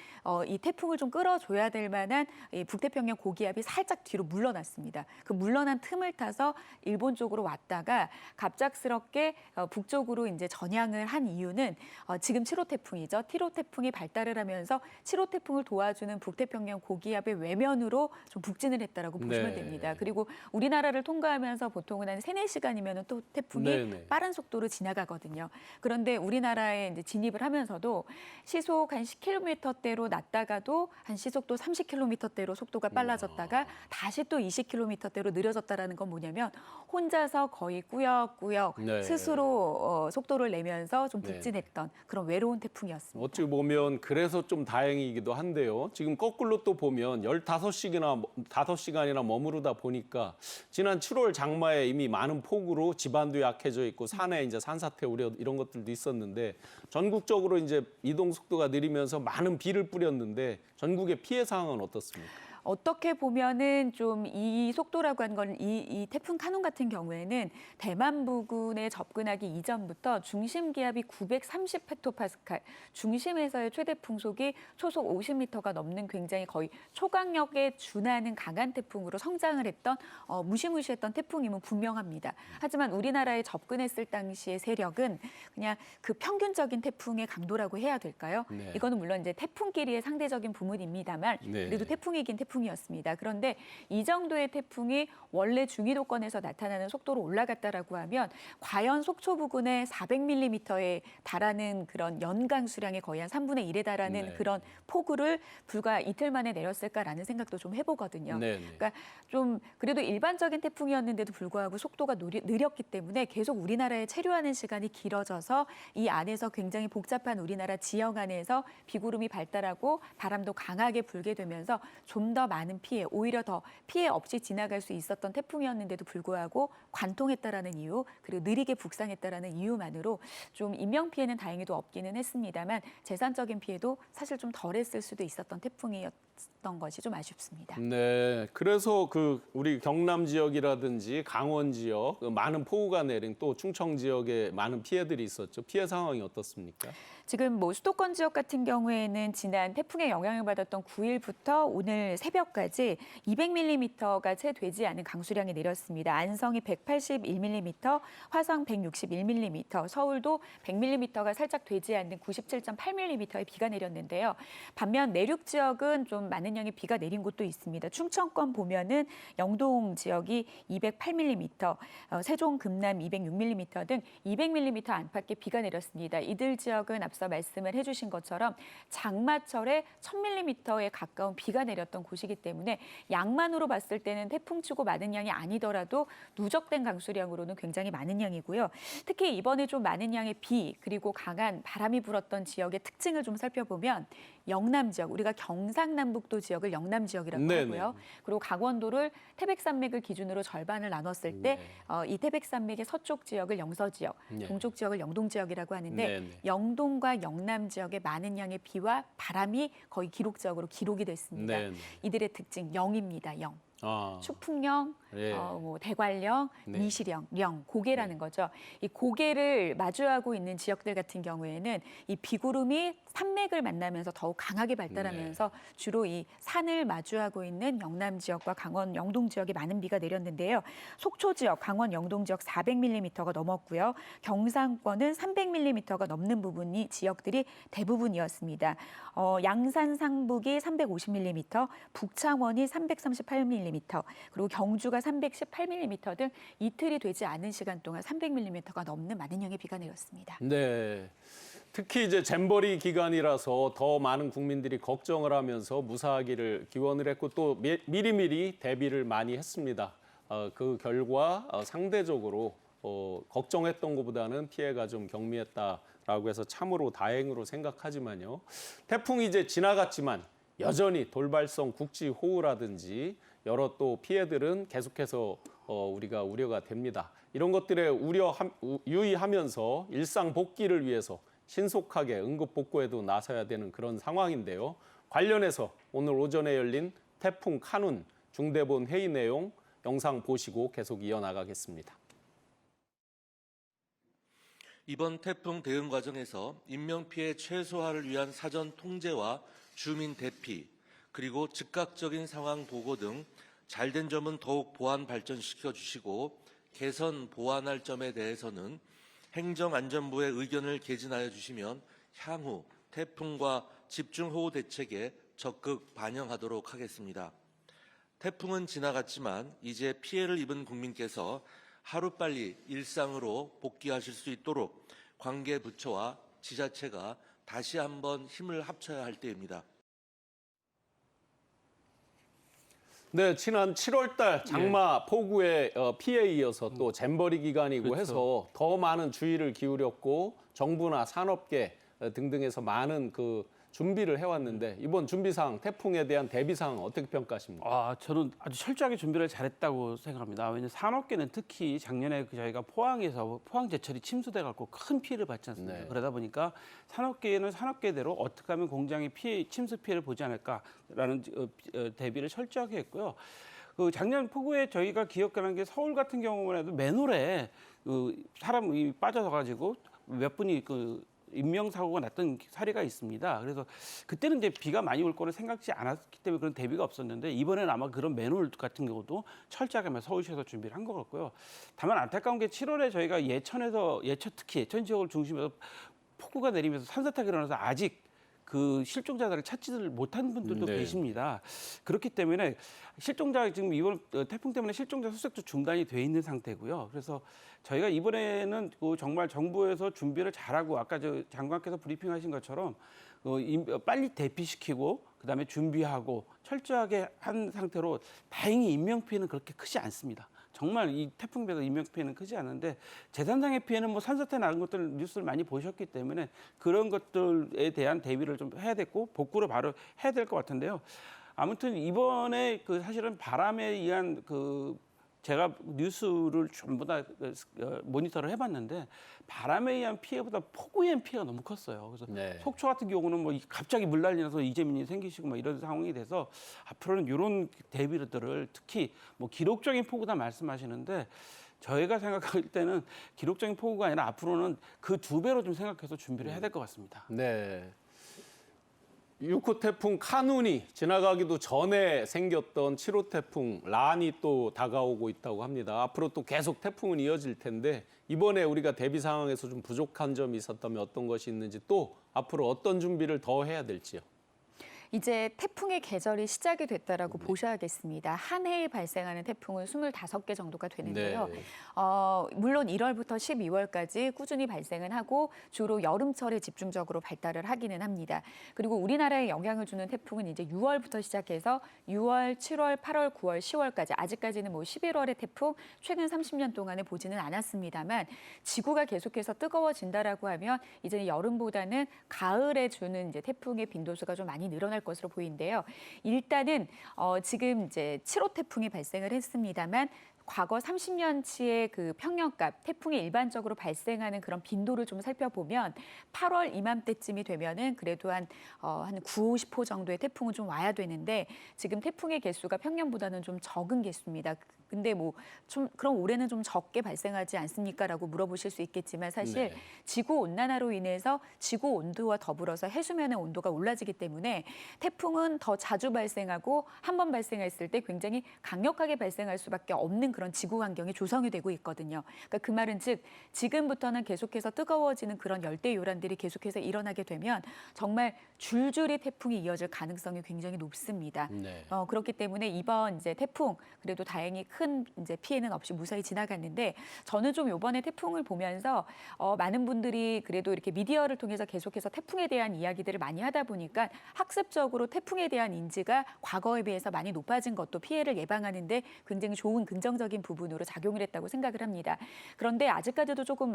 이 태풍을 좀 끌어줘야 될 만한 이 북태평양 고기압이 살짝 뒤로 물러났습니다. 그 물러난 틈을 타서 일본 쪽으로 왔다가 갑작스럽게 북쪽으로 이제 전향을 한 이유는 지금 7호 태풍이죠. 7호 태풍이 발달을 하면서 7호 태풍을 도와주는 북태평양 고기압의 외면으로 좀 북진을 했다라고 보시면 네. 됩니다. 그리고 우리나라를 통과하면서 보통은 한 3-4시간이면 또 태풍이 네, 네. 빠른 속도로 지나가거든요. 그런데 우리나라에 이제 진입을 하면서도 시속 한 10km대로 났다가도 한 시속도 30km대로 속도가 빨라졌다가 다시 또 20km대로 느려졌다라는 건 뭐냐면 혼자서 거의 꾸역꾸역 네. 스스로 속도를 내면서 좀 네. 북진했던 그런 외로운 태풍이었습니다. 어찌 보면 그래서 좀 다행이기도 한데요. 지금 거꾸로 또 보면 15시간이나 머무르다 보니까 지난 7월 장마에 이미 많은 폭우로 지반도 약해져 있고 산에 이제 산사태 우려 이런 것들도 있었는데 전국적으로 이제 이동 속도가 느리면서 많은 비를 뿌렸는데 전국의 피해 상황은 어떻습니까? 어떻게 보면은 좀 이 속도라고 하는 건 이 태풍 카눈 같은 경우에는 대만 부근에 접근하기 이전부터 중심 기압이 930 헥토파스칼, 중심에서의 최대 풍속이 초속 50m가 넘는 굉장히 거의 초강력에 준하는 강한 태풍으로 성장을 했던 무시무시했던 태풍임은 분명합니다. 하지만 우리나라에 접근했을 당시의 세력은 그냥 그 평균적인 태풍의 강도라고 해야 될까요? 네. 이거는 물론 이제 태풍끼리의 상대적인 부문입니다만 네. 그래도 태풍이긴 태풍 태풍이었습니다. 그런데 이 정도의 태풍이 원래 중위도권에서 나타나는 속도로 올라갔다라고 하면 과연 속초 부근에 400mm에 달하는 그런 연강 수량의 거의 한 3분의 1에 달하는 네. 그런 폭우를 불과 이틀 만에 내렸을까라는 생각도 좀 해보거든요. 네. 그러니까 좀 그래도 일반적인 태풍이었는데도 불구하고 속도가 느렸기 때문에 계속 우리나라에 체류하는 시간이 길어져서 이 안에서 굉장히 복잡한 우리나라 지형 안에서 비구름이 발달하고 바람도 강하게 불게 되면서 좀 더 많은 피해, 오히려 더 피해 없이 지나갈 수 있었던 태풍이었는데도 불구하고 관통했다라는 이유, 그리고 느리게 북상했다라는 이유만으로 좀 인명 피해는 다행히도 없기는 했습니다만 재산적인 피해도 사실 좀 덜했을 수도 있었던 태풍이었던 것이 좀 아쉽습니다. 네, 그래서 그 우리 경남 지역이라든지 강원 지역 많은 폭우가 내린 또 충청 지역에 많은 피해들이 있었죠. 피해 상황이 어떻습니까? 지금 뭐 수도권 지역 같은 경우에는 지난 태풍의 영향을 받았던 9일부터 오늘 새벽까지 200mm가 채 되지 않은 강수량이 내렸습니다. 안성이 181mm, 화성 161mm, 서울도 100mm가 살짝 되지 않는 97.8mm의 비가 내렸는데요. 반면 내륙 지역은 좀 많은 양의 비가 내린 곳도 있습니다. 충청권 보면은 영동 지역이 208mm, 세종, 금남 206mm 등 200mm 안팎의 비가 내렸습니다. 이들 지역은 앞서 말씀을 해주신 것처럼 장마철에 1000mm에 가까운 비가 내렸던 곳이기 때문에 양만으로 봤을 때는 태풍치고 많은 양이 아니더라도 누적된 강수량으로는 굉장히 많은 양이고요. 특히 이번에 좀 많은 양의 비 그리고 강한 바람이 불었던 지역의 특징을 좀 살펴보면 영남 지역, 우리가 경상남북도 지역을 영남 지역이라고 네네. 하고요. 그리고 강원도를 태백산맥을 기준으로 절반을 나눴을 때 이 태백산맥의 서쪽 지역을 영서 지역, 네. 동쪽 지역을 영동 지역이라고 하는데 네네. 영동과 영남 지역의 많은 양의 비와 바람이 거의 기록적으로 기록이 됐습니다. 네네. 이들의 특징 영입니다. 영. 아, 추풍령, 예. 뭐 대관령, 네. 미시령, 령, 고개라는 거죠. 이 고개를 마주하고 있는 지역들 같은 경우에는 이 비구름이 산맥을 만나면서 더욱 강하게 발달하면서 주로 이 산을 마주하고 있는 영남 지역과 강원 영동 지역에 많은 비가 내렸는데요. 속초 지역, 강원 영동 지역 400mm가 넘었고요. 경상권은 300mm가 넘는 부분이 지역들이 대부분이었습니다. 양산 상북이 350mm, 북창원이 338mm, 그리고 경주가 318mm 등 이틀이 되지 않은 시간 동안 300mm가 넘는 많은 양의 비가 내렸습니다. 네. 특히 이제 잼버리 기간이라서 더 많은 국민들이 걱정을 하면서 무사하기를 기원을 했고 또 미리미리 대비를 많이 했습니다. 그 결과 상대적으로 걱정했던 것보다는 피해가 좀 경미했다라고 해서 참으로 다행으로 생각하지만요. 태풍이 이제 지나갔지만 여전히 돌발성 국지호우라든지 여러 또 피해들은 계속해서 우리가 우려가 됩니다. 이런 것들에 유의하면서 일상 복귀를 위해서 신속하게 응급 복구에도 나서야 되는 그런 상황인데요. 관련해서 오늘 오전에 열린 태풍 카눈 중대본 회의 내용 영상 보시고 계속 이어나가겠습니다. 이번 태풍 대응 과정에서 인명피해 최소화를 위한 사전 통제와 주민 대피, 그리고 즉각적인 상황 보고 등 잘된 점은 더욱 보완 발전시켜 주시고 개선 보완할 점에 대해서는 행정안전부의 의견을 개진하여 주시면 향후 태풍과 집중호우 대책에 적극 반영하도록 하겠습니다. 태풍은 지나갔지만 이제 피해를 입은 국민께서 하루빨리 일상으로 복귀하실 수 있도록 관계 부처와 지자체가 다시 한번 힘을 합쳐야 할 때입니다. 네, 지난 7월 달 장마 폭우의 피해에 이어서 또 잼버리 기간이고 그렇죠. 해서 더 많은 주의를 기울였고 정부나 산업계 등등에서 많은 그 준비를 해왔는데 이번 준비사항, 태풍에 대한 대비사항 어떻게 평가하십니까? 저는 아주 철저하게 준비를 잘했다고 생각합니다. 왜냐하면 산업계는 특히 작년에 저희가 포항에서 포항 제철이 침수돼 갖고 큰 피해를 받지 않습니까? 네. 그러다 보니까 산업계는 산업계대로 어떻게 하면 공장이 침수 피해를 보지 않을까라는 대비를 철저하게 했고요. 그 작년 폭우에 저희가 기억하는 게 서울 같은 경우만 해도 맨홀에 사람이 빠져서 가지고 몇 분이 인명사고가 났던 사례가 있습니다. 그래서 그때는 이제 비가 많이 올 거는 생각지 않았기 때문에 그런 대비가 없었는데 이번에는 아마 그런 맨홀 같은 경우도 철저하게 서울시에서 준비를 한 것 같고요. 다만 안타까운 게 7월에 저희가 특히 예천 지역을 중심으로 폭우가 내리면서 산사태가 일어나서 아직 그 실종자들을 찾지를 못한 분들도 네. 계십니다. 그렇기 때문에 실종자 지금 이번 태풍 때문에 실종자 수색도 중단이 돼 있는 상태고요. 그래서 저희가 이번에는 그 정말 정부에서 준비를 잘하고 아까 저 장관께서 브리핑하신 것처럼 빨리 대피시키고 그다음에 준비하고 철저하게 한 상태로 다행히 인명 피해는 그렇게 크지 않습니다. 정말 이 태풍 비해서 인명 피해는 크지 않은데 재산상의 피해는 뭐 산사태 나는 것들 뉴스를 많이 보셨기 때문에 그런 것들에 대한 대비를 좀 해야 됐고 복구를 바로 해야 될 것 같은데요. 아무튼 이번에 그 사실은 바람에 의한 그 제가 뉴스를 전부 다 모니터를 해봤는데 바람에 의한 피해보다 폭우에 의한 피해가 너무 컸어요. 그래서 네. 속초 같은 경우는 뭐 갑자기 물난리 나서 이재민이 생기시고 뭐 이런 상황이 돼서 앞으로는 이런 대비들을 특히 뭐 기록적인 폭우다 말씀하시는데 저희가 생각할 때는 기록적인 폭우가 아니라 앞으로는 그 2배로 좀 생각해서 준비를 해야 될 것 같습니다. 네. 6호 태풍 카눈이 지나가기도 전에 생겼던 7호 태풍 란이 또 다가오고 있다고 합니다. 앞으로 또 계속 태풍은 이어질 텐데 이번에 우리가 대비 상황에서 좀 부족한 점이 있었다면 어떤 것이 있는지 또 앞으로 어떤 준비를 더 해야 될지요. 이제 태풍의 계절이 시작이 됐다라고 보셔야겠습니다. 한 해에 발생하는 태풍은 25개 정도가 되는데요. 네. 물론 1월부터 12월까지 꾸준히 발생은 하고 주로 여름철에 집중적으로 발달을 하기는 합니다. 그리고 우리나라에 영향을 주는 태풍은 이제 6월부터 시작해서 6월, 7월, 8월, 9월, 10월까지 아직까지는 뭐 11월의 태풍 최근 30년 동안에 보지는 않았습니다만 지구가 계속해서 뜨거워진다라고 하면 이제는 여름보다는 가을에 주는 이제 태풍의 빈도수가 좀 많이 늘어날 것으로 보이는데요. 일단은 지금 이제 7호 태풍이 발생을 했습니다만 과거 30년치의 그 평년값, 태풍이 일반적으로 발생하는 그런 빈도를 좀 살펴보면 8월 이맘때쯤이 되면은 그래도 한 9, 50호 정도의 태풍은 좀 와야 되는데 지금 태풍의 개수가 평년보다는 좀 적은 개수입니다. 근데 뭐 좀 그럼 올해는 좀 적게 발생하지 않습니까라고 물어보실 수 있겠지만 사실 네. 지구 온난화로 인해서 지구 온도와 더불어서 해수면의 온도가 올라지기 때문에 태풍은 더 자주 발생하고 한 번 발생했을 때 굉장히 강력하게 발생할 수밖에 없는 그런 지구 환경이 조성이 되고 있거든요. 그러니까 그 말은 즉 지금부터는 계속해서 뜨거워지는 그런 열대 요란들이 계속해서 일어나게 되면 정말 줄줄이 태풍이 이어질 가능성이 굉장히 높습니다. 네. 그렇기 때문에 이번 이제 태풍 그래도 다행히 큰 이제 피해는 없이 무사히 지나갔는데 저는 좀 이번에 태풍을 보면서 많은 분들이 그래도 이렇게 미디어를 통해서 계속해서 태풍에 대한 이야기들을 많이 하다 보니까 학습적으로 태풍에 대한 인지가 과거에 비해서 많이 높아진 것도 피해를 예방하는데 굉장히 좋은 긍정적인 부분으로 작용을 했다고 생각을 합니다. 그런데 아직까지도 조금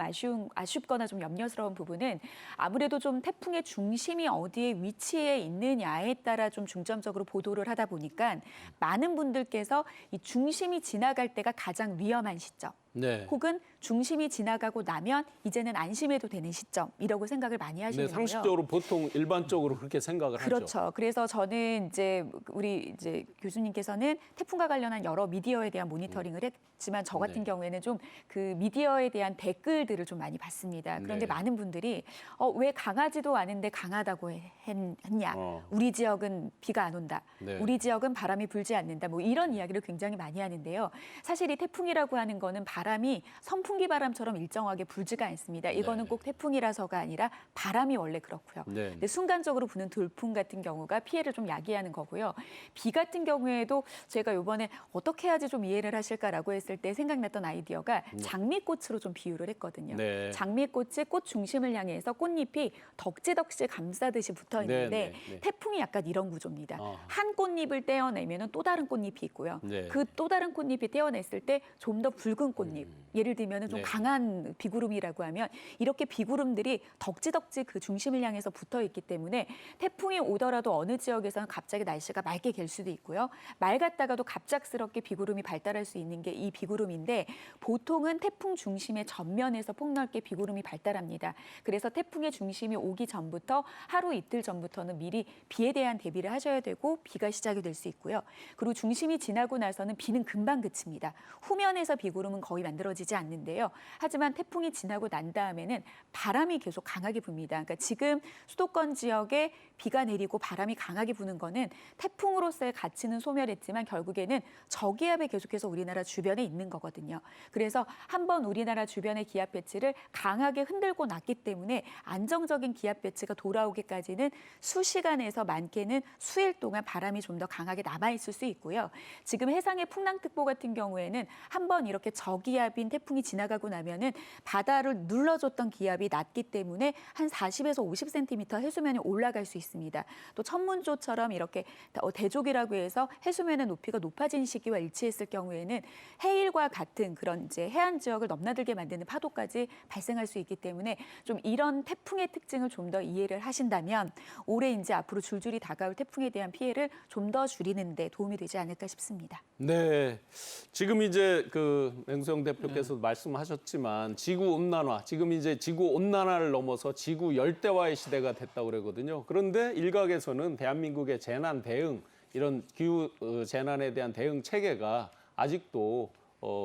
아쉽거나 좀 염려스러운 부분은 아무래도 좀 태풍의 중심이 어디에 위치해 있느냐에 따라 좀 중점적으로 보도를 하다 보니까 많은 분들께서 이 중심이 지나갈 때가 가장 위험한 시점. 네. 혹은 중심이 지나가고 나면 이제는 안심해도 되는 시점이라고 생각을 많이 네, 하시는데요. 상식적으로 보통 일반적으로 그렇게 생각을 하죠. 그렇죠. 그래서 저는 이제 우리 이제 교수님께서는 태풍과 관련한 여러 미디어에 대한 모니터링을 했지만 저 같은 네. 경우에는 좀 그 미디어에 대한 댓글들을 좀 많이 봤습니다. 그런데 네. 많은 분들이 왜 강하지도 않은데 강하다고 했냐? 우리 지역은 비가 안 온다. 네. 우리 지역은 바람이 불지 않는다. 뭐 이런 이야기를 굉장히 많이 하는데요. 사실 이 태풍이라고 하는 거는 바람이 선풍기 바람처럼 일정하게 불지가 않습니다. 이거는 네. 꼭 태풍이라서가 아니라 바람이 원래 그렇고요. 네. 근데 순간적으로 부는 돌풍 같은 경우가 피해를 좀 야기하는 거고요. 비 같은 경우에도 제가 이번에 어떻게 해야지 좀 이해를 하실까라고 했을 때 생각났던 아이디어가 장미꽃으로 좀 비유를 했거든요. 네. 장미꽃이 꽃 중심을 향해서 꽃잎이 덕지덕지 감싸듯이 붙어 있는데 네, 네, 네. 태풍이 약간 이런 구조입니다. 어. 한 꽃잎을 떼어내면 또 다른 꽃잎이 있고요. 네. 그 또 다른 꽃잎이 떼어냈을 때 좀 더 붉은 꽃잎. 예를 들면 좀 네. 강한 비구름이라고 하면 이렇게 비구름들이 덕지덕지 그 중심을 향해서 붙어 있기 때문에 태풍이 오더라도 어느 지역에서는 갑자기 날씨가 맑게 될 수도 있고요. 맑았다가도 갑작스럽게 비구름이 발달할 수 있는 게 이 비구름인데 보통은 태풍 중심의 전면에서 폭넓게 비구름이 발달합니다. 그래서 태풍의 중심이 오기 전부터 하루 이틀 전부터는 미리 비에 대한 대비를 하셔야 되고 비가 시작이 될 수 있고요. 그리고 중심이 지나고 나서는 비는 금방 그칩니다. 후면에서 비구름은 거의 만들어지지 않는데요. 하지만 태풍이 지나고 난 다음에는 바람이 계속 강하게 붑니다. 그러니까 지금 수도권 지역에 비가 내리고 바람이 강하게 부는 거는 태풍으로서의 가치는 소멸했지만 결국에는 저기압이 계속해서 우리나라 주변에 있는 거거든요. 그래서 한번 우리나라 주변의 기압 배치를 강하게 흔들고 났기 때문에 안정적인 기압 배치가 돌아오기까지는 수시간에서 많게는 수일 동안 바람이 좀 더 강하게 남아있을 수 있고요. 지금 해상의 풍랑특보 같은 경우에는 한번 이렇게 저기압인 태풍이 지나가고 나면은 바다를 눌러줬던 기압이 낮기 때문에 한 40에서 50cm 해수면이 올라갈 수 있습니다. 또 천문조처럼 이렇게 대족이라고 해서 해수면의 높이가 높아진 시기와 일치했을 경우에는 해일과 같은 그런 이제 해안 지역을 넘나들게 만드는 파도까지 발생할 수 있기 때문에 좀 이런 태풍의 특징을 좀 더 이해를 하신다면 올해 이제 앞으로 줄줄이 다가올 태풍에 대한 피해를 좀 더 줄이는 데 도움이 되지 않을까 싶습니다. 네, 지금 이제 그 맹수영 대표께서도 말씀하셨지만 지구 온난화, 지금 이제 지구 온난화를 넘어서 지구 열대화의 시대가 됐다고 그러거든요. 그런데 일각에서는 대한민국의 재난 대응, 이런 기후 재난에 대한 대응 체계가 아직도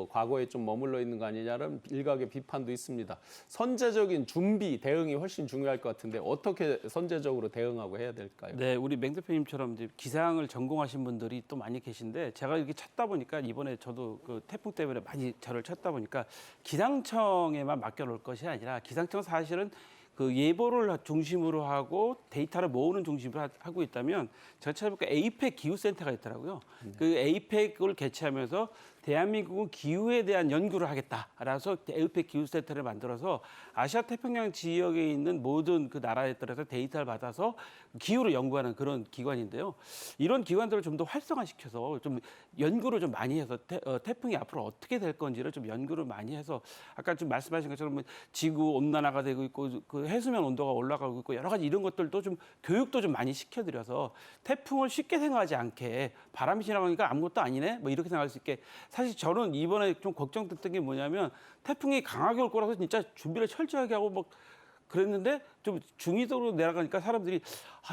과거에 좀 머물러 있는 거 아니냐는 일각의 비판도 있습니다. 선제적인 준비, 대응이 훨씬 중요할 것 같은데 어떻게 선제적으로 대응하고 해야 될까요? 네, 우리 맹 대표님처럼 이제 기상을 전공하신 분들이 또 많이 계신데 제가 이렇게 찾다 보니까 이번에 저도 그 태풍 때문에 많이 저를 찾다 보니까 기상청에만 맡겨놓을 것이 아니라 기상청은 사실은 그 예보를 중심으로 하고 데이터를 모으는 중심으로 하고 있다면 제가 찾아보니까 에이펙 기후센터가 있더라고요. 그 에이펙을 개최하면서 대한민국은 기후에 대한 연구를 하겠다라서 에이펙 기후센터를 만들어서 아시아 태평양 지역에 있는 모든 그 나라에 따라서 데이터를 받아서 기후를 연구하는 그런 기관인데요. 이런 기관들을 좀 더 활성화시켜서 좀 연구를 좀 많이 해서 태풍이 앞으로 어떻게 될 건지를 좀 연구를 많이 해서 아까 좀 말씀하신 것처럼 지구 온난화가 되고 있고 그 해수면 온도가 올라가고 있고 여러 가지 이런 것들도 좀 교육도 좀 많이 시켜드려서 태풍을 쉽게 생각하지 않게 바람이 지나가니까 아무것도 아니네 뭐 이렇게 생각할 수 있게 사실 저는 이번에 좀 걱정됐던 게 뭐냐면 태풍이 강하게 올 거라서 진짜 준비를 철저하게 하고 막 그랬는데 좀 중위도로 내려가니까 사람들이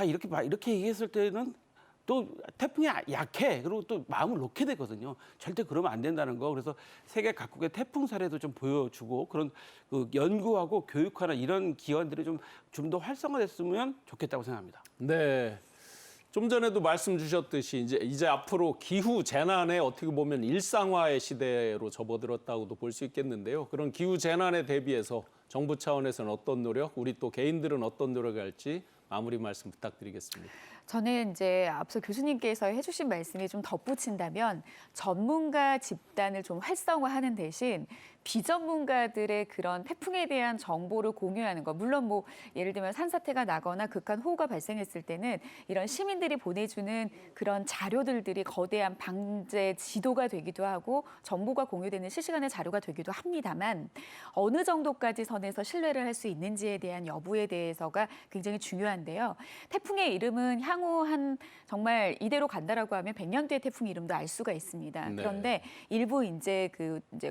이렇게 얘기했을 때는 또 태풍이 약해. 그리고 또 마음을 놓게 되거든요. 절대 그러면 안 된다는 거. 그래서 세계 각국의 태풍 사례도 좀 보여주고 그런 그 연구하고 교육하는 이런 기관들이 좀 더 활성화됐으면 좋겠다고 생각합니다. 네. 좀 전에도 말씀 주셨듯이 이제 앞으로 기후 재난에 어떻게 보면 일상화의 시대로 접어들었다고도 볼 수 있겠는데요. 그런 기후 재난에 대비해서 정부 차원에서는 어떤 노력, 우리 또 개인들은 어떤 노력을 할지 마무리 말씀 부탁드리겠습니다. 저는 이제 앞서 교수님께서 해주신 말씀에 좀 덧붙인다면 전문가 집단을 좀 활성화하는 대신 비전문가들의 그런 태풍에 대한 정보를 공유하는 것. 물론 뭐 예를 들면 산사태가 나거나 극한 호우가 발생했을 때는 이런 시민들이 보내주는 그런 자료들이 거대한 방제 지도가 되기도 하고 정보가 공유되는 실시간의 자료가 되기도 합니다만 어느 정도까지 선에서 신뢰를 할 수 있는지에 대한 여부에 대해서가 굉장히 중요한데요. 태풍의 이름은 향후 한 정말 이대로 간다라고 하면 100년 뒤의 태풍 이름도 알 수가 있습니다. 네. 그런데 일부 이제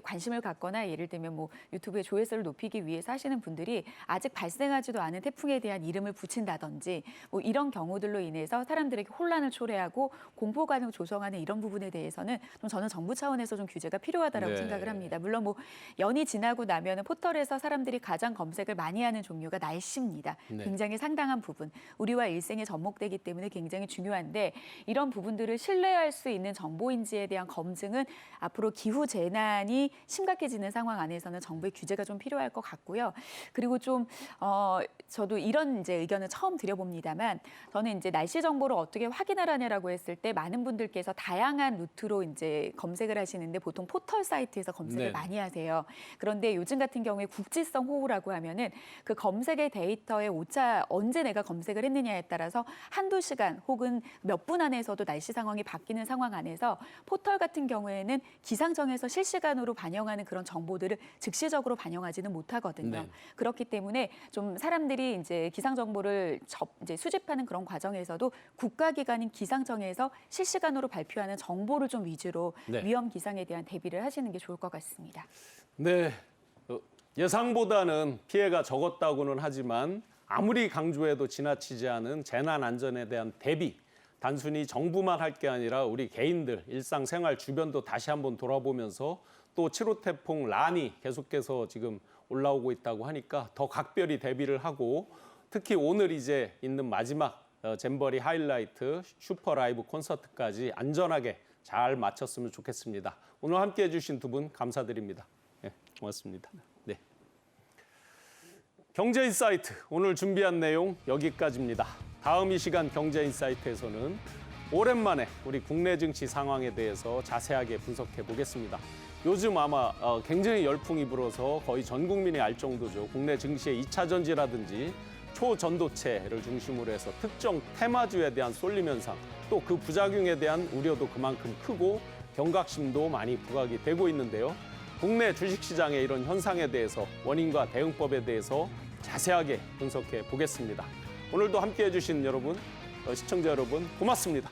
관심을 갖거나 예를 들면 뭐 유튜브의 조회수를 높이기 위해서 하시는 분들이 아직 발생하지도 않은 태풍에 대한 이름을 붙인다든지 뭐 이런 경우들로 인해서 사람들에게 혼란을 초래하고 공포감을 조성하는 이런 부분에 대해서는 좀 저는 정부 차원에서 좀 규제가 필요하다라고 네. 생각을 합니다. 물론 뭐 연이 지나고 나면은 포털에서 사람들이 가장 검색을 많이 하는 종류가 날씨입니다. 네. 굉장히 상당한 부분 우리와 일생에 접목되기 때문에 굉장히 중요한데 이런 부분들을 신뢰할 수 있는 정보인지에 대한 검증은 앞으로 기후 재난이 심각해지는 상황 안에서는 정부의 규제가 좀 필요할 것 같고요. 그리고 좀 저도 이런 이제 의견을 처음 드려봅니다만 저는 이제 날씨 정보를 어떻게 확인하라냐라고 했을 때 많은 분들께서 다양한 루트로 이제 검색을 하시는데 보통 포털 사이트에서 검색을 네. 많이 하세요. 그런데 요즘 같은 경우에 국지성 호우라고 하면은 그 검색의 데이터에 오차 언제 내가 검색을 했느냐에 따라서 한두 시간 혹은 몇 분 안에서도 날씨 상황이 바뀌는 상황 안에서 포털 같은 경우에는 기상청에서 실시간으로 반영하는 그런 정보들을 즉시적으로 반영하지는 못하거든요. 네. 그렇기 때문에 좀 사람들이 이제 기상 정보를 이제 수집하는 그런 과정에서도 국가기관인 기상청에서 실시간으로 발표하는 정보를 좀 위주로 네. 위험 기상에 대한 대비를 하시는 게 좋을 것 같습니다. 네, 예상보다는 피해가 적었다고는 하지만 아무리 강조해도 지나치지 않은 재난 안전에 대한 대비, 단순히 정부만 할 게 아니라 우리 개인들 일상생활 주변도 다시 한번 돌아보면서 또 7호 태풍 란이 계속해서 지금 올라오고 있다고 하니까 더 각별히 대비를 하고 특히 오늘 이제 있는 마지막 잼버리 하이라이트 슈퍼 라이브 콘서트까지 안전하게 잘 마쳤으면 좋겠습니다. 오늘 함께해 주신 두 분 감사드립니다. 네, 고맙습니다. 네. 경제인사이트 오늘 준비한 내용 여기까지입니다. 다음 이 시간 경제인사이트에서는 오랜만에 우리 국내 증시 상황에 대해서 자세하게 분석해 보겠습니다. 요즘 아마 굉장히 열풍이 불어서 거의 전 국민이 알 정도죠. 국내 증시의 2차 전지라든지 초전도체를 중심으로 해서 특정 테마주에 대한 쏠림 현상, 또 그 부작용에 대한 우려도 그만큼 크고 경각심도 많이 부각이 되고 있는데요. 국내 주식시장의 이런 현상에 대해서 원인과 대응법에 대해서 자세하게 분석해 보겠습니다. 오늘도 함께해 주신 여러분, 시청자 여러분 고맙습니다.